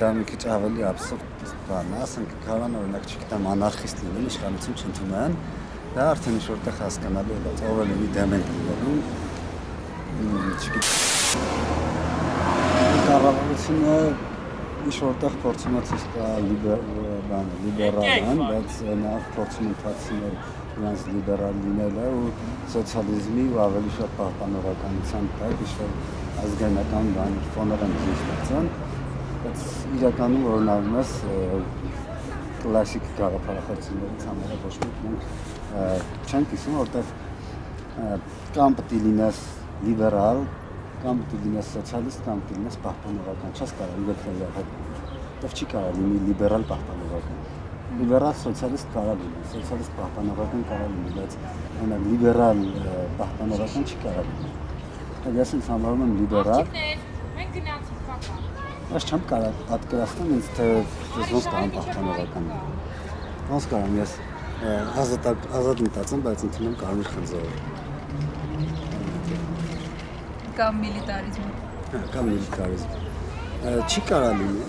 Դա մի քիչ ավելի աբսուրդ բան է, ասենք կարան օրինակ չգիտեմ անարխիստ լինեն, իշխանություն չընդունեն, դա արդեն ինչ որտեղ հասկանալի է, բայց ով լինի դեմ ենք լինելու, չգիտեմ։ Կառավարությունը ինչ որտեղ փորձում է ցույց տալ լիբերալան, բայց նաև փորձում ընդհանրացնել նրանց լիբերալ լինելը ու սոցիալիզմի ու ավելի շատ պահպանողականության տակ ինչ-որ ազգայնական բաներ ֆոներ են ցույց տալիս, բայց իրականում որ նայում ես կլասիկ գաղափարախոսություններից համարը ոչ մենք չենք իսում, որտեղ կամ պետք է լինես լիբերալ, կամ պետք է լինես սոցիալիստ, կամ պետք է լինես պահպանողական, չես կարող իբրել հետ, դեռ չի կարող լինի լիբերալ պահպանողական, լիբերալ սոցիալիստ կարող լինի, սոցիալիստ պահպանողական կարող լինի, բայց այնակ լիբերալ պահպանողական չի կարող լինի, ես ինձ համարում եմ լիբերալ, Ես չեմ կարող պատկերացնել ինձ, թե ոնց կարող պահպանողական լինի, ոնց կարող ես ազատ մտածեմ, բայց ընդունում կարմիր խնձորը։ Կամ միլիտարիզմ։ Կամ միլիտարիզմ։ Չի կարող լինի,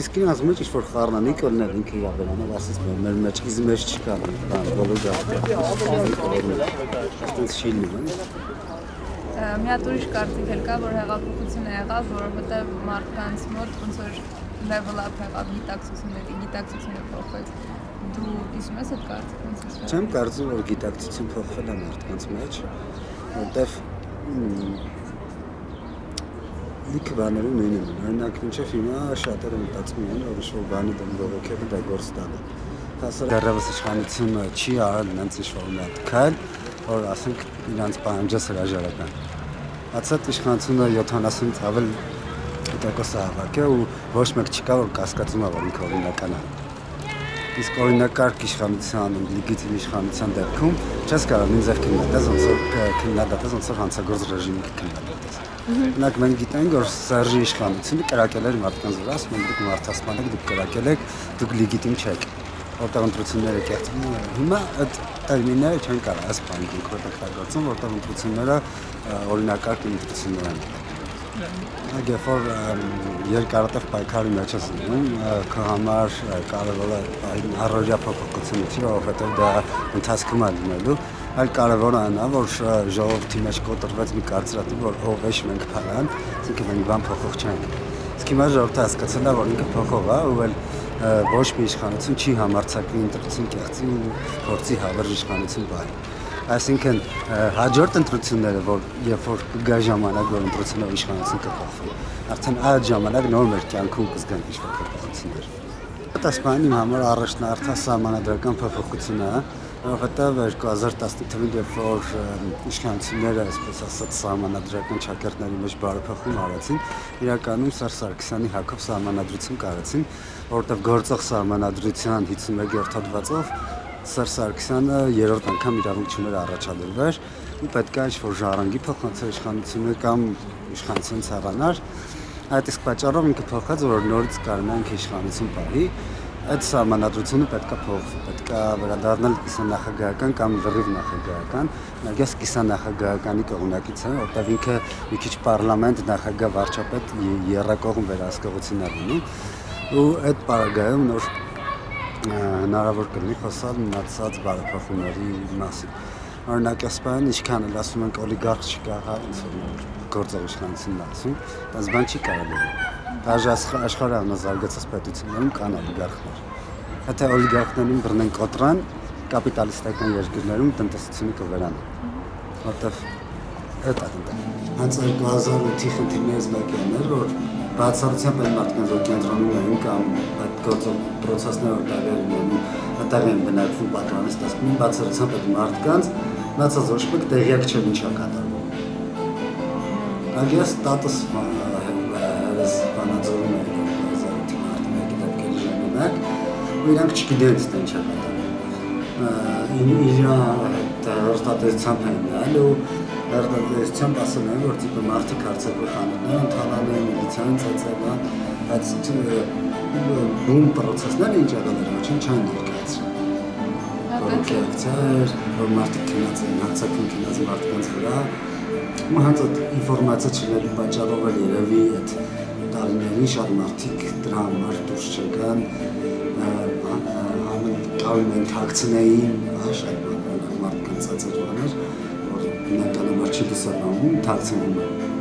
իսկ ինձ մեջ ինչ-որ խառնանիք ոլնել ինքը իր բերանով ասես մեր մեջ իզ մեջ չի կարող, բոլոր գաղթը, այստենց չի լինի։ Մի հատ ուրիշ կարծիք էլ կա, որ հեղափոխությունը եղավ, որովհետև մարդկանց մոտ ոնց որ level up եղավ գիտակցությունը փոխվեց։ Դու կիսում ես այդ կարծիքից։ Չեմ կարծում, որ գիտակցություն փոխվել է մարդկանց մեջ, որտեվ լիքը բաներում նույնն են։ Օրինակ, մինչև հիմա շատերը մտածում են, որ ինչ-որ բանի դեմ բողոքելը դա գործ տալը։ Դեռևս իշխանությունը չի արել նրանց ինչ-որ մի հատ քայլ, որ ասենք իրանց պահանջած հրաժարական։ Հացած իշխանությունը 70-ից ավել տոկոս է հավաքել ու ոչ մեկ չկա, որ կասկածում է, որ ինքը օրինական է։ Իսկ օրինակարգ իշխանության, լեգիտիմ իշխանության դեպքում չես կարող նույն ձև քննադատես, ոնց որ հանցագործ ռեժիմի քննադատես։ Օրինակ մենք գիտենք, որ Սերժի իշխանությունը կրակել էր մարդկանց վրա, ասում են դուք մարդասպան եք, դուք կրակել եք, դուք լեգիտիմ չեք։ Որտեղ ընտրությունները կեղծվում են։ Հիմա այդ տերմինները չեն կարող այս բանը օգտագործում, որտեղ ընտրությունները օրինակարգ ընտրություններ են։ Երբ որ երկարատև պայքարի մեջ ես լինում, քո համար կարևոր է առօրյա փոփոխությունը չի, որովհետև դա ընթացքում է լինելու, այլ կարևորը այն է, որ ժողովրդի մեջ կոտրվեց մի կարծրատիպ, որ ով էշ մենք փարան, այսինքն մենք բան փոխող չենք։ Իսկ հիմա ժողովուրդը հասկացել է, որ ինքը փոխող է, ու էլ ոչ մի իշխանություն չի համարձակվի ընտրություն կեղծի ու փորձի հավերժ իշխանություն բարի։ Այսինքն հաջորդ ընտրությունները, որ երբ որ կգա ժամանակ, որ ընտրությունով իշխանություն կփոխվի, արդեն այդ ժամանակ նոր մեր կյանքում կզգան ինչ-որ փոփոխություններ։ Այս բանը իմ համար առաջնահերթասահմանադրական փոփոխություն է, որովհետև 2015 թվականին, երբ որ իշխանությունները, այսպես ասած, սահմանադրական ճակերտների մեջ բարեփոխում արեցին, իրականում Սերժ Սարգսյանի հակով սահմանադրություն կարեցին, որովհետև գործող սահմանադրության 51-րդ հոդվածով Սերժ Սարգսյանը երրորդ անգամ իրավունք չուներ առաջադրվեր ու պետք է ինչ-որ ժառանգի փոխանցեր իշխանությունը կամ իշխանությունից հեռանար։ Այդ իսկ պատճառով ինքը փոխած, որ նորից կարողանա ինքը իշխանություն պահի, այդ սահմանադրությունը պետք է փոխվի, պետք է վերադառնալ կիսանախագահական կամ լրիվ նախագահական, նույնիսկ կիսանախագահականի կողմնակից է, որտեղ ինքը մի քիչ պարլամենտ, նախագահ, վարչապետ եռակողմ վերահսկողություններ ունի ու այդ պարագայում նոր հնարավոր կլինի խոսալ մնացած բարեփոխումների մասին։ Օրինակ, ասպան ինչքան էլ ասում ենք օլիգարխ չկա, ոնց որ գործող իշխանությունն ասում, բայց բան չի կարելի։ Даже աշխարհի ամենազարգացած պետություններում կան օլիգարխներ։ Եթե օլիգարխներին բռնեն կոտրան, կապիտալիստական երկրներում տնտեսությունը կվերանա։ Որտեվ այդ է։ Հենց 2008-ի խնդիրներից մեկն էր, որ բացառությամբ այն մարդկանց, որ կենտրոնում էին կամ այդ գործող պրոցեսները տեղի ունենում, այդտեղ են բնակվում պատրանստացնում, բացառությամբ այդ մարդկանց մնացած ոչ մեկ տեղյակ չէ ինչ է կատարվում։ Ագես ստատուս բանաձորում էր 2008-ի մարտի դեպքերի ժամանակ, ու իրանք չգիտեն ինչ է կատարվում։ Իր հերթատեսությամբ են նայել ու հերթատեսությամբ ասել են, որ տիպը մարդիկ հարցակվի խանութներ ընթանան են, միլիցիան ծածկան, բայց բուն պրոցեսները ինչ եղել էր, ոչինչ չեն ներկայացրել։ Կոռուպցիա, որ մարդիկ քնած են, հարցակվում քնած մարդկանց վրա, ու հենց այդ ինֆորմացիա չլինելու պատճառով էլ երևի այդ տարիներին շատ մարդիկ դրա համար դուրս չեկան, կարող են թաքցնեին, շատ մարդկանց ծածկવાներ, որ բնականաբար չի դասավանդում, թաքցնում են։